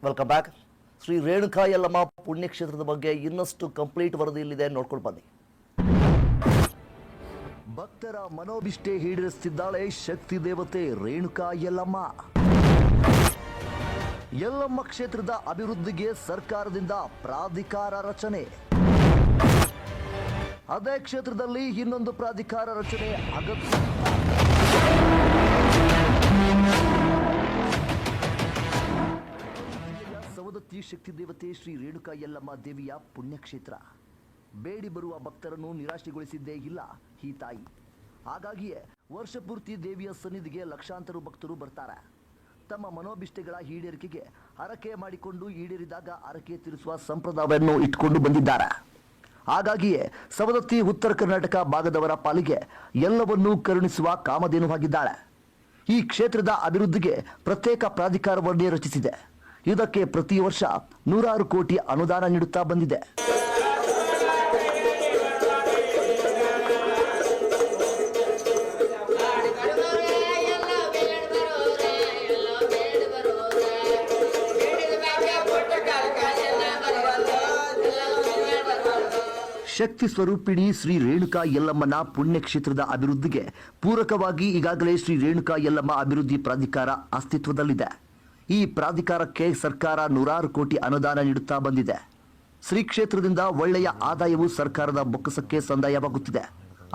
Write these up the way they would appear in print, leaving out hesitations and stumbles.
Welcome back. Shri Renuka Yellamma ಪುಣ್ಯಕ್ಷೇತ್ರದ ಬಗ್ಗೆ ಇನ್ನಷ್ಟು ಕಂಪ್ಲೀಟ್ ವರದಿ ಇಲ್ಲಿದೆ, ನೋಡ್ಕೊಂಡು ಬನ್ನಿ. ಭಕ್ತರ ಮನೋಭಿಷ್ಟೆ ಈಡೇರಿಸುತ್ತಿದ್ದಾಳೆ ಶಕ್ತಿ ದೇವತೆ ರೇಣುಕಾ ಯಲ್ಲಮ್ಮ. ಯಲ್ಲಮ್ಮ ಕ್ಷೇತ್ರದ ಅಭಿವೃದ್ಧಿಗೆ ಸರ್ಕಾರದಿಂದ ಪ್ರಾಧಿಕಾರ ರಚನೆ. ಅದೇ ಕ್ಷೇತ್ರದಲ್ಲಿ ಇನ್ನೊಂದು ಪ್ರಾಧಿಕಾರ ರಚನೆ ಅಗತ್ಯ. ಸವದತ್ತಿ ಶಕ್ತಿ ದೇವತೆ ಶ್ರೀ ರೇಣುಕಾ ಯಲ್ಲಮ್ಮ ದೇವಿಯ ಪುಣ್ಯಕ್ಷೇತ್ರ. ಬೇಡಿ ಬರುವ ಭಕ್ತರನ್ನು ನಿರಾಶೆಗೊಳಿಸಿದ್ದೇ ಇಲ್ಲ ಈ ತಾಯಿ. ಹಾಗಾಗಿಯೇ ವರ್ಷ ಪೂರ್ತಿ ದೇವಿಯ ಸನ್ನಿಧಿಗೆ ಲಕ್ಷಾಂತರ ಭಕ್ತರು ಬರ್ತಾರೆ. ತಮ್ಮ ಮನೋಭಿಷ್ಟೆಗಳ ಈಡೇರಿಕೆಗೆ ಹರಕೆ ಮಾಡಿಕೊಂಡು ಈಡೇರಿದಾಗ ಹರಕೆ ತೀರಿಸುವ ಸಂಪ್ರದಾಯವನ್ನು ಇಟ್ಟುಕೊಂಡು ಬಂದಿದ್ದಾರೆ. ಹಾಗಾಗಿಯೇ ಸವದತ್ತಿ ಉತ್ತರ ಕರ್ನಾಟಕ ಭಾಗದವರ ಪಾಲಿಗೆ ಎಲ್ಲವನ್ನೂ ಕರುಣಿಸುವ ಕಾಮಧೇನುವಾಗಿದ್ದಾಳೆ. ಈ ಕ್ಷೇತ್ರದ ಅಭಿವೃದ್ಧಿಗೆ ಪ್ರತ್ಯೇಕ ಪ್ರಾಧಿಕಾರವನ್ನೇ ರಚಿಸಿದೆ. ಇದಕ್ಕೆ ಪ್ರತಿ ವರ್ಷ 100 ಕೋಟಿ ಅನುದಾನ ನೀಡುತ್ತಾ ಬಂದಿದೆ. ಶಕ್ತಿ ಸ್ವರೂಪಿಣಿ ಶ್ರೀ ರೇಣುಕಾ ಯಲ್ಲಮ್ಮನ ಪುಣ್ಯಕ್ಷೇತ್ರದ ಅಭಿವೃದ್ಧಿಗೆ ಪೂರಕವಾಗಿ ಈಗಾಗಲೇ ಶ್ರೀ ರೇಣುಕಾ ಯಲ್ಲಮ್ಮ ಅಭಿವೃದ್ಧಿ ಪ್ರಾಧಿಕಾರ ಅಸ್ತಿತ್ವದಲ್ಲಿದೆ. ಈ ಪ್ರಾಧಿಕಾರಕ್ಕೆ ಸರ್ಕಾರ 100 ಕೋಟಿ ಅನುದಾನ ನೀಡುತ್ತಾ ಬಂದಿದೆ. ಶ್ರೀ ಕ್ಷೇತ್ರದಿಂದ ಒಳ್ಳೆಯ ಆದಾಯವು ಸರ್ಕಾರದ ಬೊಕ್ಕಸಕ್ಕೆ ಸಂದಾಯವಾಗುತ್ತಿದೆ.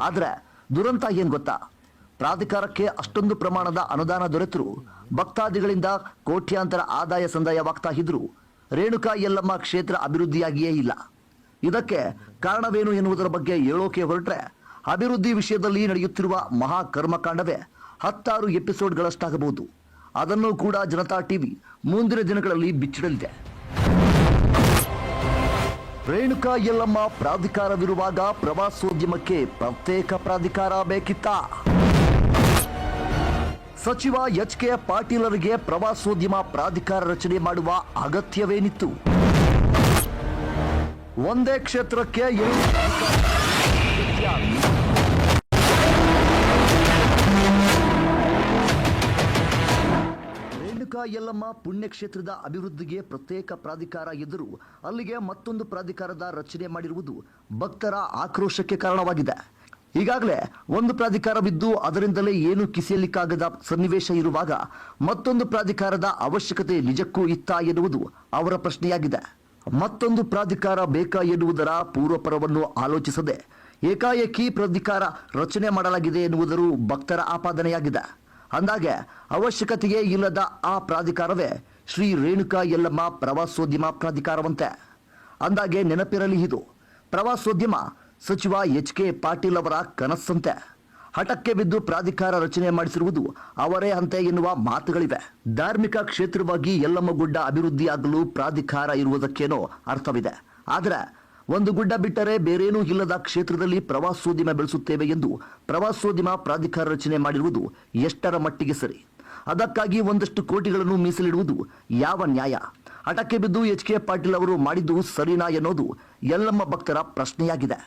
ಆದರೆ ದುರಂತ ಏನ್ ಗೊತ್ತಾ? ಪ್ರಾಧಿಕಾರಕ್ಕೆ ಅಷ್ಟೊಂದು ಪ್ರಮಾಣದ ಅನುದಾನ ದೊರೆತರೂ ಭಕ್ತಾದಿಗಳಿಂದ ಕೋಟ್ಯಾಂತರ ಆದಾಯ ಸಂದಾಯವಾಗ್ತಾ ಇದ್ರೂ ರೇಣುಕಾ ಯಲ್ಲಮ್ಮ ಕ್ಷೇತ್ರ ಅಭಿವೃದ್ಧಿಯಾಗಿಯೇ ಇಲ್ಲ. ಇದಕ್ಕೆ ಕಾರಣವೇನು ಎನ್ನುವುದರ ಬಗ್ಗೆ ಹೇಳೋಕೆ ಹೊರಟ್ರೆ ಅಭಿವೃದ್ಧಿ ವಿಷಯದಲ್ಲಿ ನಡೆಯುತ್ತಿರುವ ಮಹಾ ಕರ್ಮಕಾಂಡವೇ 10 ಎಪಿಸೋಡ್ಗಳಷ್ಟಾಗಬಹುದು. ಅದನ್ನು ಕೂಡ ಜನತಾ ಟಿವಿ ಮುಂದಿನ ದಿನಗಳಲ್ಲಿ ಬಿಚ್ಚಿಡಲಿದೆ. ರೇಣುಕಾ ಯಲ್ಲಮ್ಮ ಪ್ರಾಧಿಕಾರವಿರುವಾಗ ಪ್ರವಾಸೋದ್ಯಮಕ್ಕೆ ಪ್ರತ್ಯೇಕ ಪ್ರಾಧಿಕಾರ ಬೇಕಿತ್ತ? ಸಚಿವ ಎಚ್.ಕೆ. ಪಾಟೀಲರಿಗೆ ಪ್ರವಾಸೋದ್ಯಮ ಪ್ರಾಧಿಕಾರ ರಚನೆ ಮಾಡುವ ಅಗತ್ಯವೇನಿತ್ತು? ಒಂದೇ ಕ್ಷೇತ್ರಕ್ಕೆ ರೇಣುಕಾ ಯಲ್ಲಮ್ಮ ಪುಣ್ಯಕ್ಷೇತ್ರದ ಅಭಿವೃದ್ಧಿಗೆ ಪ್ರತ್ಯೇಕ ಪ್ರಾಧಿಕಾರ ಎದುರು ಅಲ್ಲಿಗೆ ಮತ್ತೊಂದು ಪ್ರಾಧಿಕಾರದ ರಚನೆ ಮಾಡಿರುವುದು ಭಕ್ತರ ಆಕ್ರೋಶಕ್ಕೆ ಕಾರಣವಾಗಿದೆ. ಈಗಾಗಲೇ ಒಂದು ಪ್ರಾಧಿಕಾರವಿದ್ದು ಅದರಿಂದಲೇ ಏನು ಕಿಸಿಯಲಿಕ್ಕಾಗದ ಸನ್ನಿವೇಶ ಇರುವಾಗ ಮತ್ತೊಂದು ಪ್ರಾಧಿಕಾರದ ಅವಶ್ಯಕತೆ ನಿಜಕ್ಕೂ ಇತ್ತಾ ಎನ್ನುವುದು ಅವರ ಪ್ರಶ್ನೆಯಾಗಿದೆ. ಮತ್ತೊಂದು ಪ್ರಾಧಿಕಾರ ಬೇಕಾ ಎನ್ನುವುದರ ಪೂರ್ವಪರವನ್ನು ಆಲೋಚಿಸದೆ ಏಕಾಏಕಿ ಪ್ರಾಧಿಕಾರ ರಚನೆ ಮಾಡಲಾಗಿದೆ ಎನ್ನುವುದರು ಭಕ್ತರ ಆಪಾದನೆಯಾಗಿದೆ. ಅಂದಾಗೆ ಅವಶ್ಯಕತೆಯೇ ಇಲ್ಲದ ಆ ಪ್ರಾಧಿಕಾರವೇ ಶ್ರೀ ರೇಣುಕಾ ಯಲ್ಲಮ್ಮ ಪ್ರವಾಸೋದ್ಯಮ ಪ್ರಾಧಿಕಾರವಂತೆ. ಅಂದಾಗೆ ನೆನಪಿರಲಿ, ಇದು ಪ್ರವಾಸೋದ್ಯಮ ಸಚಿವ ಎಚ್.ಕೆ. ಪಾಟೀಲ್ ಅವರ ಕನಸಂತೆ. ಹಠಕ್ಕೆ ಬಿದ್ದು ಪ್ರಾಧಿಕಾರ ರಚನೆ ಮಾಡಿಸಿರುವುದು ಅವರೇ ಅಂತೆ ಎನ್ನುವ ಮಾತುಗಳಿವೆ. ಧಾರ್ಮಿಕ ಕ್ಷೇತ್ರವಾಗಿ ಯಲ್ಲಮ್ಮ ಗುಡ್ಡ ಅಭಿವೃದ್ಧಿಯಾಗಲು ಪ್ರಾಧಿಕಾರ ಇರುವುದಕ್ಕೇನೋ ಅರ್ಥವಿದೆ. ಆದರೆ ಒಂದು ಗುಡ್ಡ ಬಿಟ್ಟರೆ ಬೇರೇನೂ ಇಲ್ಲದ ಕ್ಷೇತ್ರದಲ್ಲಿ ಪ್ರವಾಸೋದ್ಯಮ ಬೆಳೆಸುತ್ತೇವೆ ಎಂದು ಪ್ರವಾಸೋದ್ಯಮ ಪ್ರಾಧಿಕಾರ ರಚನೆ ಮಾಡಿರುವುದು ಎಷ್ಟರ ಮಟ್ಟಿಗೆ ಸರಿ? ಅದಕ್ಕಾಗಿ ಒಂದಷ್ಟು ಕೋಟಿಗಳನ್ನು ಮೀಸಲಿಡುವುದು ಯಾವ ನ್ಯಾಯ? ಹಠಕ್ಕೆ ಬಿದ್ದು ಎಚ್.ಕೆ. ಪಾಟೀಲ್ ಅವರು ಮಾಡಿದ್ದು ಸರಿನಾ ಎನ್ನುವುದು ಯಲ್ಲಮ್ಮ ಭಕ್ತರ ಪ್ರಶ್ನೆಯಾಗಿದೆ.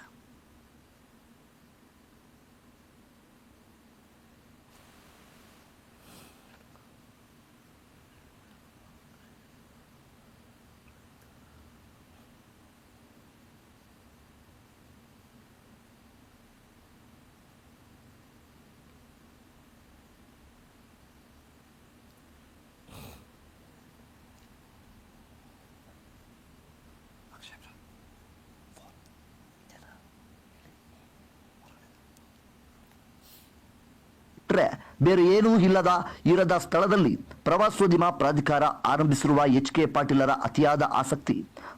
ಬೇರೆ ಏನೂ ಇರದ ಸ್ಥಳದಲ್ಲಿ ಪ್ರವಾಸೋದ್ಯಮ ಪ್ರಾಧಿಕಾರ ಆರಂಭಿಸಿರುವ ಎಚ್.ಕೆ. ಪಾಟೀಲರ ಅತಿಯಾದ ಆಸಕ್ತಿ,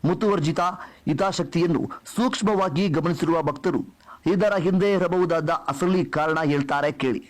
ಮುತುವರ್ಜಿತ ಹಿತಾಸಕ್ತಿಯನ್ನು ಸೂಕ್ಷ್ಮವಾಗಿ ಗಮನಿಸಿರುವ ಭಕ್ತರು ಇದರ ಹಿಂದೆ ಇರಬಹುದಾದ ಅಸಲಿ ಕಾರಣ ಹೇಳ್ತಾರೆ, ಕೇಳಿ.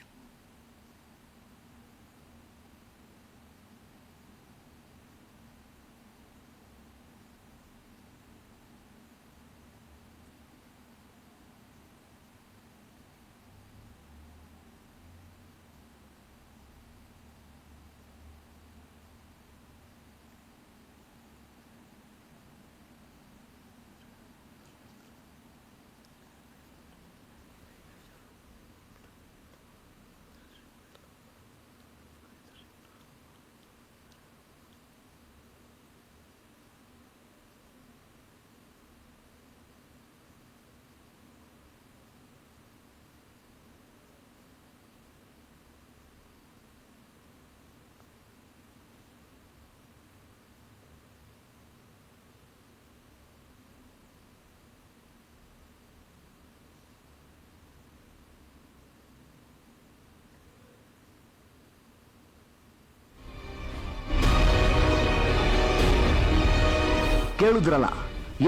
ಕೇಳುದ್ರಲ್ಲ,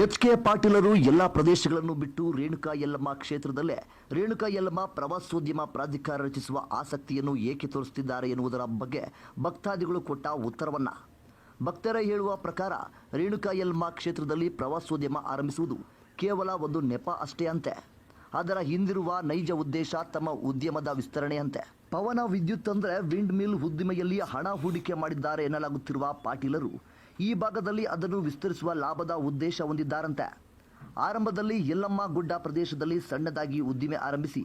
ಎಚ್.ಕೆ. ಪಾಟೀಲರು ಎಲ್ಲಾ ಪ್ರದೇಶಗಳನ್ನು ಬಿಟ್ಟು ರೇಣುಕಾ ಯಲ್ಲಮ್ಮ ಕ್ಷೇತ್ರದಲ್ಲೇ ರೇಣುಕಾ ಯಲ್ಲಮ್ಮ ಪ್ರವಾಸೋದ್ಯಮ ಪ್ರಾಧಿಕಾರ ರಚಿಸುವ ಆಸಕ್ತಿಯನ್ನು ಏಕೆ ತೋರಿಸುತ್ತಿದ್ದಾರೆ ಎನ್ನುವುದರ ಬಗ್ಗೆ ಭಕ್ತಾದಿಗಳು ಕೊಟ್ಟ ಉತ್ತರವನ್ನ. ಭಕ್ತರೇ ಹೇಳುವ ಪ್ರಕಾರ ರೇಣುಕಾ ಯಲ್ಲಮ್ಮ ಕ್ಷೇತ್ರದಲ್ಲಿ ಪ್ರವಾಸೋದ್ಯಮ ಆರಂಭಿಸುವುದು ಕೇವಲ ಒಂದು ನೆಪ ಅಷ್ಟೇ ಅಂತೆ. ಅದರ ಹಿಂದಿರುವ ನೈಜ ಉದ್ದೇಶ ತಮ್ಮ ಉದ್ಯಮದ ವಿಸ್ತರಣೆ ಅಂತೆ. ಪವನ ವಿದ್ಯುತ್ ಅಂದ್ರೆ ವಿಂಡ್ ಮಿಲ್ ಉದ್ದಿಮೆಯಲ್ಲಿ ಹಣ ಹೂಡಿಕೆ ಮಾಡಿದ್ದಾರೆ ಎನ್ನಲಾಗುತ್ತಿರುವ ಪಾಟೀಲರು ಈ ಭಾಗದಲ್ಲಿ ಅದನ್ನು ವಿಸ್ತರಿಸುವ ಲಾಭದ ಉದ್ದೇಶ ಹೊಂದಿದ್ದಾರಂತೆ. ಆರಂಭದಲ್ಲಿ ಯಲ್ಲಮ್ಮ ಗುಡ್ಡ ಪ್ರದೇಶದಲ್ಲಿ ಸಣ್ಣದಾಗಿ ಉದ್ದಿಮೆ ಆರಂಭಿಸಿ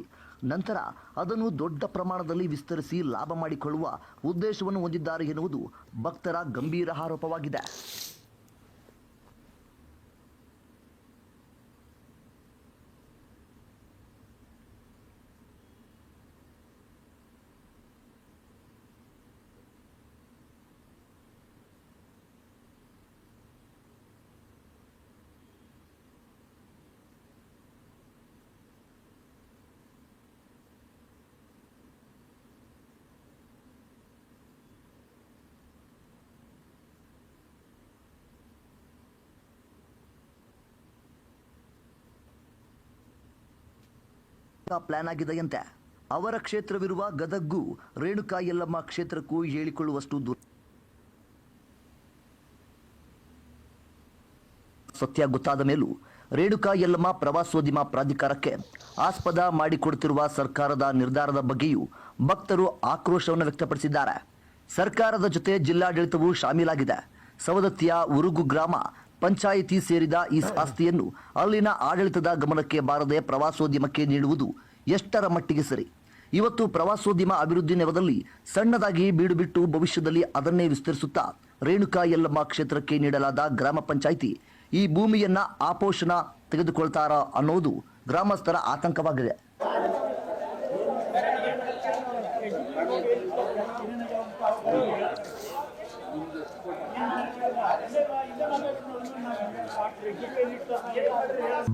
ನಂತರ ಅದನ್ನು ದೊಡ್ಡ ಪ್ರಮಾಣದಲ್ಲಿ ವಿಸ್ತರಿಸಿ ಲಾಭ ಮಾಡಿಕೊಳ್ಳುವ ಉದ್ದೇಶವನ್ನು ಹೊಂದಿದ್ದಾರೆ ಎನ್ನುವುದು ಭಕ್ತರ ಗಂಭೀರ ಆರೋಪವಾಗಿದೆ. ಪ್ಲಾನ್ ಆಗಿದೆಯಂತೆ. ಅವರ ಕ್ಷೇತ್ರವಿರುವ ಗದಗ್ಗೂ ರೇಣುಕಾ ಯಲ್ಲಮ್ಮ ಕ್ಷೇತ್ರಕ್ಕೂ ಹೇಳಿಕೊಳ್ಳುವಷ್ಟು ದೂರ. ಸತ್ಯ ಗೊತ್ತಾದ ಮೇಲೂ ರೇಣುಕಾ ಯಲ್ಲಮ್ಮ ಪ್ರವಾಸೋದ್ಯಮ ಪ್ರಾಧಿಕಾರಕ್ಕೆ ಆಸ್ಪದ ಮಾಡಿಕೊಡುತ್ತಿರುವ ಸರ್ಕಾರದ ನಿರ್ಧಾರದ ಬಗ್ಗೆಯೂ ಭಕ್ತರು ಆಕ್ರೋಶವನ್ನು ವ್ಯಕ್ತಪಡಿಸಿದ್ದಾರೆ. ಸರ್ಕಾರದ ಜೊತೆ ಜಿಲ್ಲಾಡಳಿತವೂ ಶಾಮೀಲಾಗಿದೆ. ಸವದತ್ತಿಯ ಉರುಗು ಗ್ರಾಮ ಪಂಚಾಯಿತಿ ಸೇರಿದ ಈ ಆಸ್ತಿಯನ್ನು ಅಲ್ಲಿನ ಆಡಳಿತದ ಗಮನಕ್ಕೆ ಬಾರದೆ ಪ್ರವಾಸೋದ್ಯಮಕ್ಕೆ ನೀಡುವುದು ಎಷ್ಟರ ಮಟ್ಟಿಗೆ ಸರಿ? ಇವತ್ತು ಪ್ರವಾಸೋದ್ಯಮ ಅಭಿವೃದ್ಧಿ ನೆವದಲ್ಲಿ ಸಣ್ಣದಾಗಿ ಬೀಡು ಬಿಟ್ಟು ಭವಿಷ್ಯದಲ್ಲಿ ಅದನ್ನೇ ವಿಸ್ತರಿಸುತ್ತಾ ರೇಣುಕಾ ಯಲ್ಲಮ್ಮ ಕ್ಷೇತ್ರಕ್ಕೆ ನೀಡಲಾದ ಗ್ರಾಮ ಪಂಚಾಯಿತಿ ಈ ಭೂಮಿಯನ್ನ ಆಪೋಷಣ ತೆಗೆದುಕೊಳ್ತಾರ ಅನ್ನೋದು ಗ್ರಾಮಸ್ಥರ ಆತಂಕವಾಗಿದೆ.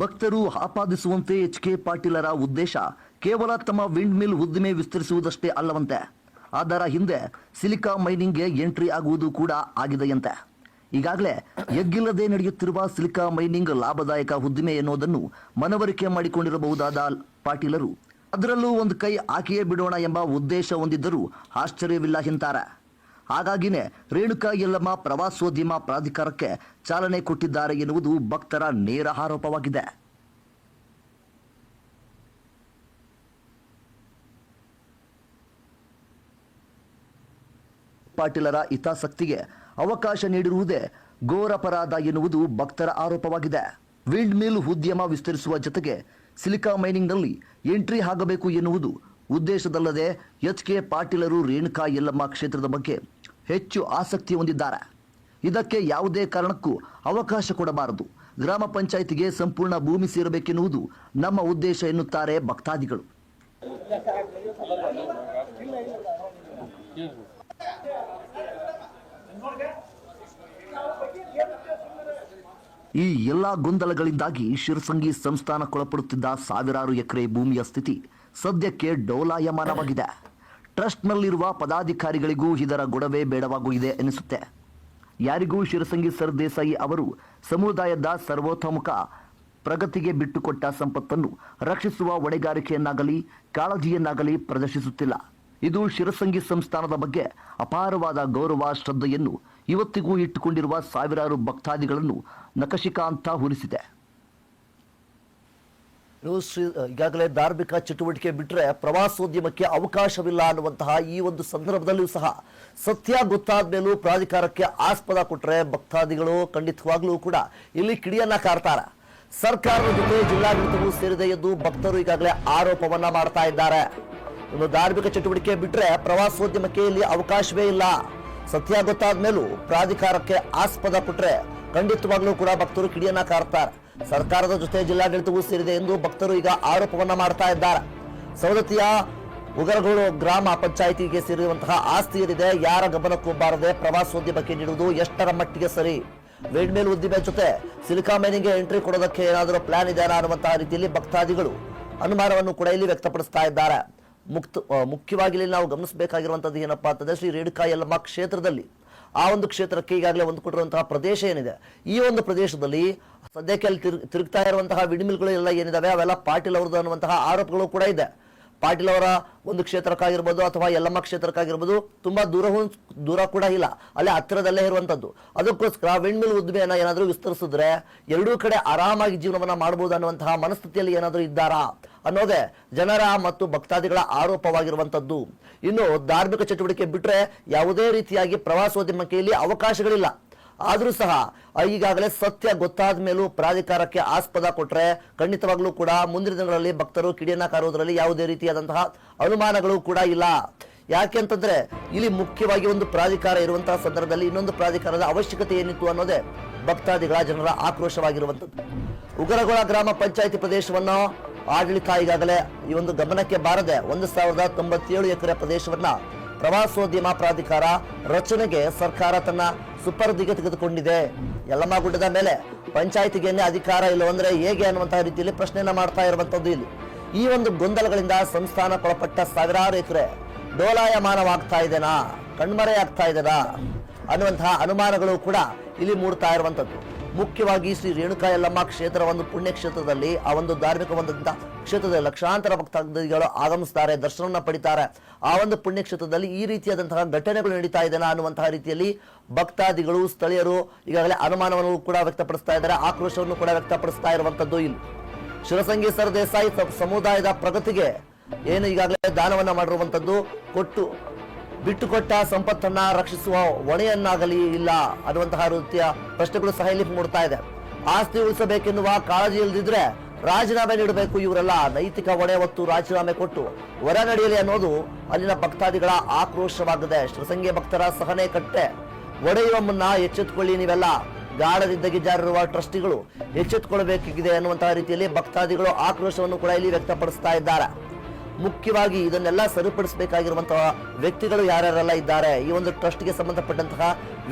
ಭಕ್ತರು ಆಪಾದಿಸುವಂತೆ ಎಚ್.ಕೆ. ಪಾಟೀಲರ ಉದ್ದೇಶ ಕೇವಲ ತಮ್ಮ ವಿಂಡ್ ಮಿಲ್ ಉದ್ದಿಮೆ ವಿಸ್ತರಿಸುವುದಷ್ಟೇ ಅಲ್ಲವಂತೆ. ಅದರ ಹಿಂದೆ ಸಿಲಿಕಾ ಮೈನಿಂಗ್ಗೆ ಎಂಟ್ರಿ ಆಗುವುದು ಕೂಡ ಆಗಿದೆಯಂತೆ. ಈಗಾಗಲೇ ಎಗ್ಗಿಲ್ಲದೆ ನಡೆಯುತ್ತಿರುವ ಸಿಲಿಕಾ ಮೈನಿಂಗ್ ಲಾಭದಾಯಕ ಉದ್ದಿಮೆ ಎನ್ನುವುದನ್ನು ಮನವರಿಕೆ ಮಾಡಿಕೊಂಡಿರಬಹುದಾದ ಪಾಟೀಲರು ಅದರಲ್ಲೂ ಒಂದು ಕೈ ಹಾಕಿಯೇ ಬಿಡೋಣ ಎಂಬ ಉದ್ದೇಶ ಹೊಂದಿದ್ದರೂ ಆಶ್ಚರ್ಯವಿಲ್ಲ ಎಂತಾರೆ. ಹಾಗಾಗಿನೇ ರೇಣುಕಾ ಯಲ್ಲಮ್ಮ ಪ್ರವಾಸೋದ್ಯಮ ಪ್ರಾಧಿಕಾರಕ್ಕೆ ಚಾಲನೆ ಕೊಟ್ಟಿದ್ದಾರೆ ಎನ್ನುವುದು ಭಕ್ತರ ನೇರ ಆರೋಪವಾಗಿದೆ. ಪಾಟೀಲರ ಹಿತಾಸಕ್ತಿಗೆ ಅವಕಾಶ ನೀಡಿರುವುದೇ ಘೋರಪರಾಧ ಎನ್ನುವುದು ಭಕ್ತರ ಆರೋಪವಾಗಿದೆ. ವಿಂಡ್ ಮಿಲ್ ಉದ್ಯಮ ವಿಸ್ತರಿಸುವ ಜೊತೆಗೆ ಸಿಲಿಕಾ ಮೈನಿಂಗ್ನಲ್ಲಿ ಎಂಟ್ರಿ ಆಗಬೇಕು ಎನ್ನುವುದು ಉದ್ದೇಶದಲ್ಲದೆ ಎಚ್.ಕೆ. ಪಾಟೀಲರು ರೇಣುಕಾ ಯಲ್ಲಮ್ಮ ಕ್ಷೇತ್ರದ ಬಗ್ಗೆ ಹೆಚ್ಚು ಆಸಕ್ತಿ ಹೊಂದಿದ್ದಾರೆ. ಇದಕ್ಕೆ ಯಾವುದೇ ಕಾರಣಕ್ಕೂ ಅವಕಾಶ ಕೊಡಬಾರದು. ಗ್ರಾಮ ಪಂಚಾಯಿತಿಗೆ ಸಂಪೂರ್ಣ ಭೂಮಿ ಸೇರಬೇಕೆನ್ನುವುದು ನಮ್ಮ ಉದ್ದೇಶ ಎನ್ನುತ್ತಾರೆ ಭಕ್ತಾದಿಗಳು. ಈ ಎಲ್ಲಾ ಗೊಂದಲಗಳಿಂದಾಗಿ ಶಿರಸಂಗಿ ಸಂಸ್ಥಾನಕ್ಕೊಳಪಡುತ್ತಿದ್ದ ಸಾವಿರಾರು ಎಕರೆ ಭೂಮಿಯ ಸ್ಥಿತಿ ಸದ್ಯಕ್ಕೆ ಡೋಲಾಯಮಾನವಾಗಿದೆ. ಟ್ರಸ್ಟ್ನಲ್ಲಿರುವ ಪದಾಧಿಕಾರಿಗಳಿಗೂ ಇದರ ಗೊಡವೆ ಬೇಡವಾಗಿದೆ ಎನಿಸುತ್ತೆ. ಯಾರಿಗೂ ಶಿರಸಂಗಿ ಸರ್ ದೇಸಾಯಿ ಅವರು ಸಮುದಾಯದ ಸರ್ವತೋಮುಖ ಪ್ರಗತಿಗೆ ಬಿಟ್ಟುಕೊಟ್ಟ ಸಂಪತ್ತನ್ನು ರಕ್ಷಿಸುವ ಹೊಣೆಗಾರಿಕೆಯನ್ನಾಗಲಿ ಕಾಳಜಿಯನ್ನಾಗಲಿ ಪ್ರದರ್ಶಿಸುತ್ತಿಲ್ಲ. ಇದು ಶಿರಸಂಗಿ ಸಂಸ್ಥಾನದ ಬಗ್ಗೆ ಅಪಾರವಾದ ಗೌರವ ಶ್ರದ್ಧೆಯನ್ನು ಇವತ್ತಿಗೂ ಇಟ್ಟುಕೊಂಡಿರುವ ಸಾವಿರಾರು ಭಕ್ತಾದಿಗಳನ್ನು ನಖಶಿಖಾಂತ ಹುರಿಸಿದೆ. ಈಗಾಗಲೇ ಧಾರ್ಮಿಕ ಚಟುವಟಿಕೆ ಬಿಟ್ಟರೆ ಪ್ರವಾಸೋದ್ಯಮಕ್ಕೆ ಅವಕಾಶವಿಲ್ಲ ಅನ್ನುವಂತಹ ಈ ಒಂದು ಸಂದರ್ಭದಲ್ಲಿಯೂ ಸಹ ಸತ್ಯ ಗೊತ್ತಾದ ಮೇಲೂ ಪ್ರಾಧಿಕಾರಕ್ಕೆ ಆಸ್ಪದ ಕೊಟ್ಟರೆ ಭಕ್ತಾದಿಗಳು ಖಂಡಿತವಾಗ್ಲೂ ಕೂಡ ಇಲ್ಲಿ ಕಿಡಿಯನ್ನ ಕಾರ್ತಾರೆ. ಸರ್ಕಾರದ ಜೊತೆ ಜಿಲ್ಲಾಡಳಿತವೂ ಸೇರಿದೆ ಎಂದು ಭಕ್ತರು ಈಗಾಗಲೇ ಆರೋಪವನ್ನ ಮಾಡ್ತಾ ಇದ್ದಾರೆ. ಇನ್ನು ಧಾರ್ಮಿಕ ಚಟುವಟಿಕೆ ಬಿಟ್ಟರೆ ಪ್ರವಾಸೋದ್ಯಮಕ್ಕೆ ಇಲ್ಲಿ ಅವಕಾಶವೇ ಇಲ್ಲ. ಸತ್ಯ ಗೊತ್ತಾದ ಮೇಲೂ ಪ್ರಾಧಿಕಾರಕ್ಕೆ ಆಸ್ಪದ ಕೊಟ್ಟರೆ ಖಂಡಿತವಾಗ್ಲೂ ಕೂಡ ಭಕ್ತರು ಕಿಡಿಯನ್ನ ಕಾರ್ತಾರೆ. ಸರ್ಕಾರದ ಜೊತೆ ಜಿಲ್ಲಾಡಳಿತವೂ ಸೇರಿದೆ ಎಂದು ಭಕ್ತರು ಈಗ ಆರೋಪವನ್ನ ಮಾಡ್ತಾ ಇದ್ದಾರೆ. ಸವದತ್ತಿಯ ಉಗರಗೋಡು ಗ್ರಾಮ ಪಂಚಾಯಿತಿಗೆ ಸೇರಿರುವಂತಹ ಆಸ್ತಿ ಏನಿದೆ ಯಾರ ಗಮನಕ್ಕೂ ಬಾರದೆ ಪ್ರವಾಸೋದ್ಯಮಕ್ಕೆ ನೀಡುವುದು ಎಷ್ಟರ ಮಟ್ಟಿಗೆ ಸರಿ? ವಿಂಡ್ ಮಿಲ್ ಉದ್ದಿಮೆ ಜೊತೆ ಸಿಲಿಕಾ ಮೈನಿಂಗ್ಗೆ ಎಂಟ್ರಿ ಕೊಡೋದಕ್ಕೆ ಏನಾದರೂ ಪ್ಲಾನ್ ಇದೆಯಾ ಅನ್ನುವಂತಹ ರೀತಿಯಲ್ಲಿ ಭಕ್ತಾದಿಗಳು ಅನುಮಾನವನ್ನು ಕೂಡ ಇಲ್ಲಿ ವ್ಯಕ್ತಪಡಿಸ್ತಾ ಇದ್ದಾರೆ. ಮುಖ್ಯವಾಗಿ ಇಲ್ಲಿ ನಾವು ಗಮನಿಸಬೇಕಾಗಿರುವಂತದ್ದು ಏನಪ್ಪಾ ಅಂತಂದ್ರೆ ಶ್ರೀ ರೇಣುಕಾ ಯಲ್ಲಮ್ಮ ಕ್ಷೇತ್ರದಲ್ಲಿ ಆ ಒಂದು ಕ್ಷೇತ್ರಕ್ಕೆ ಈಗಾಗಲೇ ಹೊಂದಿಕೊಂಡಿರುವಂತಹ ಪ್ರದೇಶ ಏನಿದೆ, ಈ ಒಂದು ಪ್ರದೇಶದಲ್ಲಿ ಸದ್ಯಕ್ಕೆ ಅಲ್ಲಿ ತಿರುಗ್ತಾ ಇರುವಂತಹ ವಿಂಡ್ಮಿಲ್ಗಳು ಎಲ್ಲ ಏನಿದಾವೆ ಅವೆಲ್ಲ ಪಾಟೀಲ್ ಅವ್ರದ್ದು ಅನ್ನುವಂತಹ ಆರೋಪಗಳು ಕೂಡ ಇದೆ. ಪಾಟೀಲ್ ಅವರ ಒಂದು ಕ್ಷೇತ್ರಕ್ಕಾಗಿರ್ಬೋದು ಅಥವಾ ಯಲ್ಲಮ್ಮ ಕ್ಷೇತ್ರಕ್ಕಾಗಿರ್ಬೋದು ತುಂಬಾ ದೂರ ಕೂಡ ಇಲ್ಲ, ಅಲ್ಲೇ ಹತ್ತಿರದಲ್ಲೇ ಇರುವಂತದ್ದು. ಅದಕ್ಕೋಸ್ಕರ ವಿಂಡ್ಮಿಲ್ ಉದ್ದಿಮೆಯನ್ನ ಏನಾದರೂ ವಿಸ್ತರಿಸಿದ್ರೆ ಎರಡೂ ಕಡೆ ಆರಾಮಾಗಿ ಜೀವನವನ್ನ ಮಾಡಬಹುದು ಅನ್ನುವಂತಹ ಮನಸ್ಥಿತಿಯಲ್ಲಿ ಏನಾದರೂ ಇದ್ದಾರಾ ಅನ್ನೋದೇ ಜನರ ಮತ್ತು ಭಕ್ತಾದಿಗಳ ಆರೋಪವಾಗಿರುವಂತದ್ದು. ಇನ್ನು ಧಾರ್ಮಿಕ ಚಟುವಟಿಕೆ ಬಿಟ್ರೆ ಯಾವುದೇ ರೀತಿಯಾಗಿ ಪ್ರವಾಸೋದ್ಯಮಕ್ಕೆ ಇಲ್ಲಿ ಅವಕಾಶಗಳಿಲ್ಲ. ಆದ್ರೂ ಸಹ ಈಗಾಗಲೇ ಸತ್ಯ ಗೊತ್ತಾದ ಮೇಲೂ ಪ್ರಾಧಿಕಾರಕ್ಕೆ ಆಸ್ಪದ ಕೊಟ್ರೆ ಖಂಡಿತವಾಗ್ಲೂ ಕೂಡ ಮುಂದಿನ ದಿನಗಳಲ್ಲಿ ಭಕ್ತರು ಕಿಡಿಯನ್ನ ಕಾರುವುದರಲ್ಲಿ ಯಾವುದೇ ರೀತಿಯಾದಂತಹ ಅನುಮಾನಗಳು ಕೂಡ ಇಲ್ಲ. ಯಾಕೆ ಅಂತಂದ್ರೆ ಇಲ್ಲಿ ಮುಖ್ಯವಾಗಿ ಒಂದು ಪ್ರಾಧಿಕಾರ ಇರುವಂತಹ ಸಂದರ್ಭದಲ್ಲಿ ಇನ್ನೊಂದು ಪ್ರಾಧಿಕಾರದ ಅವಶ್ಯಕತೆ ಏನಿತ್ತು ಅನ್ನೋದೇ ಭಕ್ತಾದಿಗಳ ಜನರ ಆಕ್ರೋಶವಾಗಿರುವಂತದ್ದು. ಉಗರಗೊಳ ಗ್ರಾಮ ಪಂಚಾಯಿತಿ ಪ್ರದೇಶವನ್ನು ಆಡಳಿತ ಈಗಾಗಲೇ ಈ ಒಂದು ಗಮನಕ್ಕೆ ಬಾರದೆ 1097 ಎಕರೆ ಪ್ರದೇಶವನ್ನ ಪ್ರವಾಸೋದ್ಯಮ ಪ್ರಾಧಿಕಾರ ರಚನೆಗೆ ಸರ್ಕಾರ ತನ್ನ ಸುಪರ್ದಿಗೆ ತೆಗೆದುಕೊಂಡಿದೆ. ಯಲ್ಲಮ್ಮ ಗುಡ್ಡದ ಮೇಲೆ ಪಂಚಾಯಿತಿಗೆ ಅಧಿಕಾರ ಇಲ್ಲವಂದ್ರೆ ಹೇಗೆ ಅನ್ನುವಂತಹ ರೀತಿಯಲ್ಲಿ ಪ್ರಶ್ನೆಯನ್ನ ಮಾಡ್ತಾ ಇರುವಂತದ್ದು. ಇಲ್ಲಿ ಈ ಒಂದು ಗೊಂದಲಗಳಿಂದ ಸಂಸ್ಥಾನಕ್ಕೊಳಪಟ್ಟ ಸಾವಿರಾರು ಎಕರೆ ಡೋಲಾಯಮಾನವಾಗ್ತಾ ಇದೆನಾ, ಕಣ್ಮರೆ ಆಗ್ತಾ ಇದೆನಾ ಅನ್ನುವಂತಹ ಅನುಮಾನಗಳು ಕೂಡ ಇಲ್ಲಿ ಮೂಡ್ತಾ ಇರುವಂತದ್ದು. ಮುಖ್ಯವಾಗಿ ಶ್ರೀ ರೇಣುಕಾ ಯಲ್ಲಮ್ಮ ಕ್ಷೇತ್ರ ಒಂದು ಪುಣ್ಯ ಕ್ಷೇತ್ರದಲ್ಲಿ ಆ ಒಂದು ಧಾರ್ಮಿಕ ಒಂದಂತ ಕ್ಷೇತ್ರದಲ್ಲಿ ಲಕ್ಷಾಂತರ ಭಕ್ತಾದಿಗಳು ಆಗಮಿಸ್ತಾರೆ, ದರ್ಶನವನ್ನ ಪಡಿತಾರೆ. ಆ ಒಂದು ಪುಣ್ಯ ಕ್ಷೇತ್ರದಲ್ಲಿ ಈ ರೀತಿಯಾದಂತಹ ಘಟನೆಗಳು ನಡೀತಾ ಇದೆನಾ ಅನ್ನುವಂತಹ ರೀತಿಯಲ್ಲಿ ಭಕ್ತಾದಿಗಳು ಸ್ಥಳೀಯರು ಈಗಾಗಲೇ ಅನುಮಾನವನ್ನು ಕೂಡ ವ್ಯಕ್ತಪಡಿಸ್ತಾ ಇದ್ದಾರೆ, ಆಕ್ರೋಶವನ್ನು ಕೂಡ ವ್ಯಕ್ತಪಡಿಸ್ತಾ ಇರುವಂತದ್ದು. ಇಲ್ಲಿ ಶಿರಸಂಗಿ ಸರ್ ದೇಸಾಯಿ ಸಮುದಾಯದ ಪ್ರಗತಿಗೆ ಏನು ಈಗಾಗಲೇ ದಾನವನ್ನ ಮಾಡಿರುವಂತದ್ದು, ಬಿಟ್ಟುಕೊಟ್ಟ ಸಂಪತ್ತನ್ನ ರಕ್ಷಿಸುವ ಹೊಣೆಯನ್ನಾಗಲಿ ಇಲ್ಲ ಅನ್ನುವಂತಹ ರೀತಿಯ ಪ್ರಶ್ನೆಗಳು ಸಹ ಇಲ್ಲಿ ಮೂಡ್ತಾ ಇದೆ. ಆಸ್ತಿ ಉಳಿಸಬೇಕೆನ್ನುವ ಕಾಳಜಿ ಇಲ್ಲದಿದ್ರೆ ರಾಜೀನಾಮೆ ನೀಡಬೇಕು. ಇವರೆಲ್ಲ ನೈತಿಕ ಹೊಣೆ ಹೊತ್ತು ರಾಜೀನಾಮೆ ಕೊಟ್ಟು ಹೊರ ನಡೆಯಲಿ ಅನ್ನೋದು ಅಲ್ಲಿನ ಭಕ್ತಾದಿಗಳ ಆಕ್ರೋಶವಾಗಿದೆ. ಶಿರಸಂಗಿ ಭಕ್ತರ ಸಹನೆ ಕಟ್ಟೆ ಒಡೆಯುವ ಮುನ್ನ ಎಚ್ಚೆತ್ತುಕೊಳ್ಳಿ, ನೀವೆಲ್ಲ ಗಾಢದಿದ್ದಗೆ ಜಾರಿರುವ ಟ್ರಸ್ಟಿಗಳು ಎಚ್ಚೆತ್ತುಕೊಳ್ಳಬೇಕಿದೆ ಅನ್ನುವಂತಹ ರೀತಿಯಲ್ಲಿ ಭಕ್ತಾದಿಗಳು ಆಕ್ರೋಶವನ್ನು ಕೂಡ ಇಲ್ಲಿ ವ್ಯಕ್ತಪಡಿಸ್ತಾ ಇದ್ದಾರೆ. ಮುಖ್ಯವಾಗಿ ಇದನ್ನೆಲ್ಲ ಸರಿಪಡಿಸಬೇಕಾಗಿರುವಂತಹ ವ್ಯಕ್ತಿಗಳು ಯಾರ್ಯಾರೆಲ್ಲ ಇದ್ದಾರೆ, ಈ ಒಂದು ಟ್ರಸ್ಟ್ಗೆ ಸಂಬಂಧಪಟ್ಟಂತಹ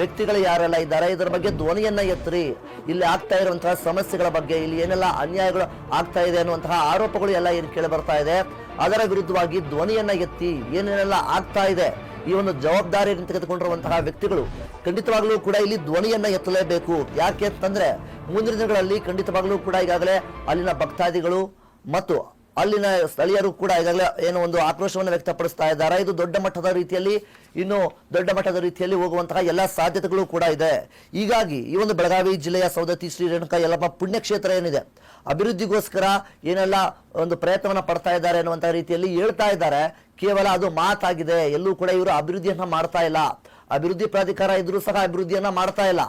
ವ್ಯಕ್ತಿಗಳು ಯಾರೆಲ್ಲ ಇದ್ದಾರೆ, ಇದರ ಬಗ್ಗೆ ಧ್ವನಿಯನ್ನ ಎತ್ತರಿ. ಇಲ್ಲಿ ಆಗ್ತಾ ಇರುವಂತಹ ಸಮಸ್ಯೆಗಳ ಬಗ್ಗೆ, ಇಲ್ಲಿ ಏನೆಲ್ಲ ಅನ್ಯಾಯಗಳು ಆಗ್ತಾ ಇದೆ ಅನ್ನುವಂತಹ ಆರೋಪಗಳು ಎಲ್ಲ ಏನು ಕೇಳಿ ಬರ್ತಾ ಇದೆ, ಅದರ ವಿರುದ್ಧವಾಗಿ ಧ್ವನಿಯನ್ನ ಎತ್ತಿ ಏನೇನೆಲ್ಲ ಆಗ್ತಾ ಇದೆ ಈ ಒಂದು ಜವಾಬ್ದಾರಿಯನ್ನು ತೆಗೆದುಕೊಂಡಿರುವಂತಹ ವ್ಯಕ್ತಿಗಳು ಖಂಡಿತವಾಗ್ಲೂ ಕೂಡ ಇಲ್ಲಿ ಧ್ವನಿಯನ್ನ ಎತ್ತಲೇಬೇಕು. ಯಾಕೆ ಅಂತಂದ್ರೆ ಮುಂದಿನ ದಿನಗಳಲ್ಲಿ ಖಂಡಿತವಾಗ್ಲೂ ಕೂಡ ಈಗಾಗಲೇ ಅಲ್ಲಿನ ಭಕ್ತಾದಿಗಳು ಮತ್ತು ಅಲ್ಲಿನ ಸ್ಥಳೀಯರು ಕೂಡ ಈಗಾಗಲೇ ಏನು ಒಂದು ಆಕ್ರೋಶವನ್ನು ವ್ಯಕ್ತಪಡಿಸ್ತಾ ಇದ್ದಾರೆ. ಇದು ದೊಡ್ಡ ಮಟ್ಟದ ರೀತಿಯಲ್ಲಿ ಹೋಗುವಂತಹ ಎಲ್ಲಾ ಸಾಧ್ಯತೆಗಳು ಕೂಡ ಇದೆ. ಹೀಗಾಗಿ ಈ ಒಂದು ಬೆಳಗಾವಿ ಜಿಲ್ಲೆಯ ಸವದತ್ತಿ ಶ್ರೀ ರೇಣುಕಾ ಯಲ್ಲಮ್ಮ ಪುಣ್ಯಕ್ಷೇತ್ರ ಏನಿದೆ, ಅಭಿವೃದ್ಧಿಗೋಸ್ಕರ ಏನೆಲ್ಲ ಒಂದು ಪ್ರಯತ್ನವನ್ನ ಪಡ್ತಾ ಇದ್ದಾರೆ ಅನ್ನುವಂತಹ ರೀತಿಯಲ್ಲಿ ಹೇಳ್ತಾ ಇದ್ದಾರೆ. ಕೇವಲ ಅದು ಮಾತಾಗಿದೆ, ಎಲ್ಲೂ ಕೂಡ ಇವರು ಅಭಿವೃದ್ಧಿಯನ್ನ ಮಾಡ್ತಾ ಇಲ್ಲ. ಅಭಿವೃದ್ಧಿ ಪ್ರಾಧಿಕಾರ ಇದ್ರೂ ಸಹ ಅಭಿವೃದ್ಧಿಯನ್ನ ಮಾಡ್ತಾ ಇಲ್ಲ.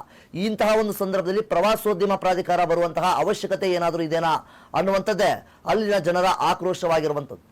ಇಂತಹ ಒಂದು ಸಂದರ್ಭದಲ್ಲಿ ಪ್ರವಾಸೋದ್ಯಮ ಪ್ರಾಧಿಕಾರ ಬರುವಂತಹ ಅವಶ್ಯಕತೆ ಏನಾದರೂ ಇದೆನಾ ಅನ್ನುವಂಥದ್ದೇ ಅಲ್ಲಿನ ಜನರ ಆಕ್ರೋಶವಾಗಿರುವಂಥದ್ದು.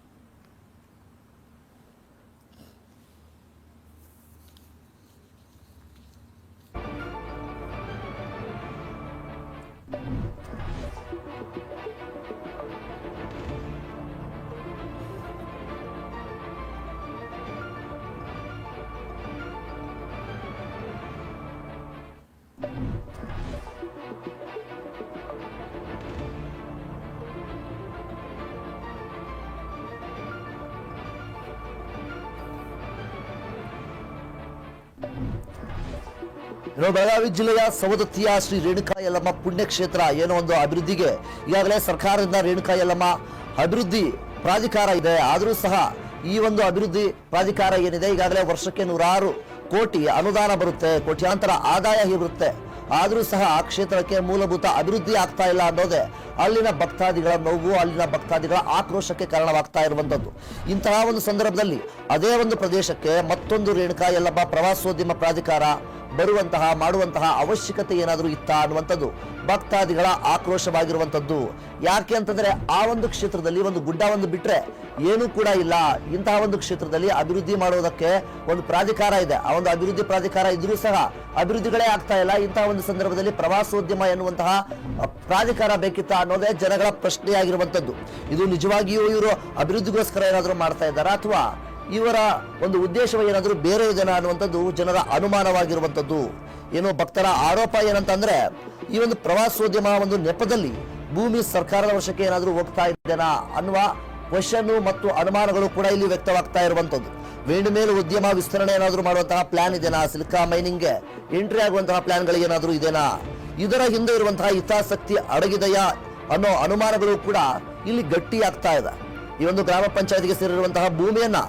ಬೆಳಗಾವಿ ಜಿಲ್ಲೆಯ ಸವದತ್ತಿಯ ಶ್ರೀ ರೇಣುಕಾ ಯಲ್ಲಮ್ಮ ಪುಣ್ಯಕ್ಷೇತ್ರ ಏನೋ ಒಂದು ಅಭಿವೃದ್ಧಿಗೆ ಈಗಾಗಲೇ ಸರ್ಕಾರದಿಂದ ರೇಣುಕಾ ಯಲ್ಲಮ್ಮ ಅಭಿವೃದ್ಧಿ ಪ್ರಾಧಿಕಾರ ಇದೆ. ಆದರೂ ಸಹ ಈ ಒಂದು ಅಭಿವೃದ್ಧಿ ಪ್ರಾಧಿಕಾರ ಏನಿದೆ ಈಗಾಗಲೇ ವರ್ಷಕ್ಕೆ 106 ಕೋಟಿ ಅನುದಾನ ಬರುತ್ತೆ, ಕೋಟ್ಯಾಂತರ ಆದಾಯ ಇರುತ್ತೆ. ಆದರೂ ಸಹ ಆ ಕ್ಷೇತ್ರಕ್ಕೆ ಮೂಲಭೂತ ಅಭಿವೃದ್ಧಿ ಆಗ್ತಾ ಇಲ್ಲ ಅನ್ನೋದೇ ಅಲ್ಲಿನ ಭಕ್ತಾದಿಗಳ ನೋವು, ಅಲ್ಲಿನ ಭಕ್ತಾದಿಗಳ ಆಕ್ರೋಶಕ್ಕೆ ಕಾರಣವಾಗ್ತಾ ಇರುವಂತದ್ದು. ಇಂತಹ ಒಂದು ಸಂದರ್ಭದಲ್ಲಿ ಅದೇ ಒಂದು ಪ್ರದೇಶಕ್ಕೆ ಮತ್ತೊಂದು ರೇಣುಕಾ ಯಲ್ಲಮ್ಮ ಪ್ರವಾಸೋದ್ಯಮ ಪ್ರಾಧಿಕಾರ ಮಾಡುವಂತಹ ಅವಶ್ಯಕತೆ ಏನಾದರೂ ಇತ್ತಾ ಅನ್ನುವಂಥದ್ದು ಭಕ್ತಾದಿಗಳ ಆಕ್ರೋಶವಾಗಿರುವಂತದ್ದು. ಯಾಕೆ ಅಂತಂದ್ರೆ ಆ ಒಂದು ಕ್ಷೇತ್ರದಲ್ಲಿ ಒಂದು ಗುಡ್ಡ ಒಂದು ಬಿಟ್ರೆ ಏನೂ ಕೂಡ ಇಲ್ಲ. ಇಂತಹ ಒಂದು ಕ್ಷೇತ್ರದಲ್ಲಿ ಅಭಿವೃದ್ಧಿ ಮಾಡುವುದಕ್ಕೆ ಒಂದು ಪ್ರಾಧಿಕಾರ ಇದೆ. ಆ ಒಂದು ಅಭಿವೃದ್ಧಿ ಪ್ರಾಧಿಕಾರ ಇದ್ರೂ ಸಹ ಅಭಿವೃದ್ಧಿಗಳೇ ಆಗ್ತಾ ಇಲ್ಲ. ಇಂತಹ ಒಂದು ಸಂದರ್ಭದಲ್ಲಿ ಪ್ರವಾಸೋದ್ಯಮ ಎನ್ನುವಂತಹ ಪ್ರಾಧಿಕಾರ ಬೇಕಿತ್ತ ಅನ್ನೋದೇ ಜನಗಳ ಪ್ರಶ್ನೆಯಾಗಿರುವಂತದ್ದು. ಇದು ನಿಜವಾಗಿಯೂ ಇವರು ಅಭಿವೃದ್ಧಿಗೋಸ್ಕರ ಏನಾದರೂ ಮಾಡ್ತಾ ಇದ್ದಾರಾ ಅಥವಾ ಇವರ ಒಂದು ಉದ್ದೇಶವ ಏನಾದರೂ ಬೇರೆ ಇದೆನಾ ಅನ್ನುವಂಥದ್ದು ಜನರ ಅನುಮಾನವಾಗಿರುವಂಥದ್ದು. ಏನು ಭಕ್ತರ ಆರೋಪ ಏನಂತಂದ್ರೆ ಈ ಒಂದು ಪ್ರವಾಸೋದ್ಯಮ ಒಂದು ನೆಪದಲ್ಲಿ ಭೂಮಿ ಸರ್ಕಾರದ ವಶಕ್ಕೆ ಏನಾದರೂ ಹೋಗ್ತಾ ಇದ್ದೇನಾ ಅನ್ನುವ ಕ್ವಶನ್ ಮತ್ತು ಅನುಮಾನಗಳು ಕೂಡ ಇಲ್ಲಿ ವ್ಯಕ್ತವಾಗ್ತಾ ಇರುವಂತದ್ದು. ವಿಂಡ್ ಮೇಲ್ ಉದ್ಯಮ ವಿಸ್ತರಣೆ ಏನಾದರೂ ಮಾಡುವಂತಹ ಪ್ಲಾನ್ ಇದೆನಾ? ಸಿಲಿಕಾ ಮೈನಿಂಗ್ಗೆ ಎಂಟ್ರಿ ಆಗುವಂತಹ ಪ್ಲಾನ್ಗಳು ಏನಾದರೂ ಇದೆನಾ? ಇದರ ಹಿಂದೆ ಇರುವಂತಹ ಹಿತಾಸಕ್ತಿ ಅಡಗಿದೆಯಾ ಅನ್ನೋ ಅನುಮಾನಗಳು ಕೂಡ ಇಲ್ಲಿ ಗಟ್ಟಿಯಾಗ್ತಾ ಇದೆ. ಈ ಒಂದು ಗ್ರಾಮ ಪಂಚಾಯತ್ಗೆ ಸೇರಿರುವಂತಹ ಭೂಮಿಯನ್ನ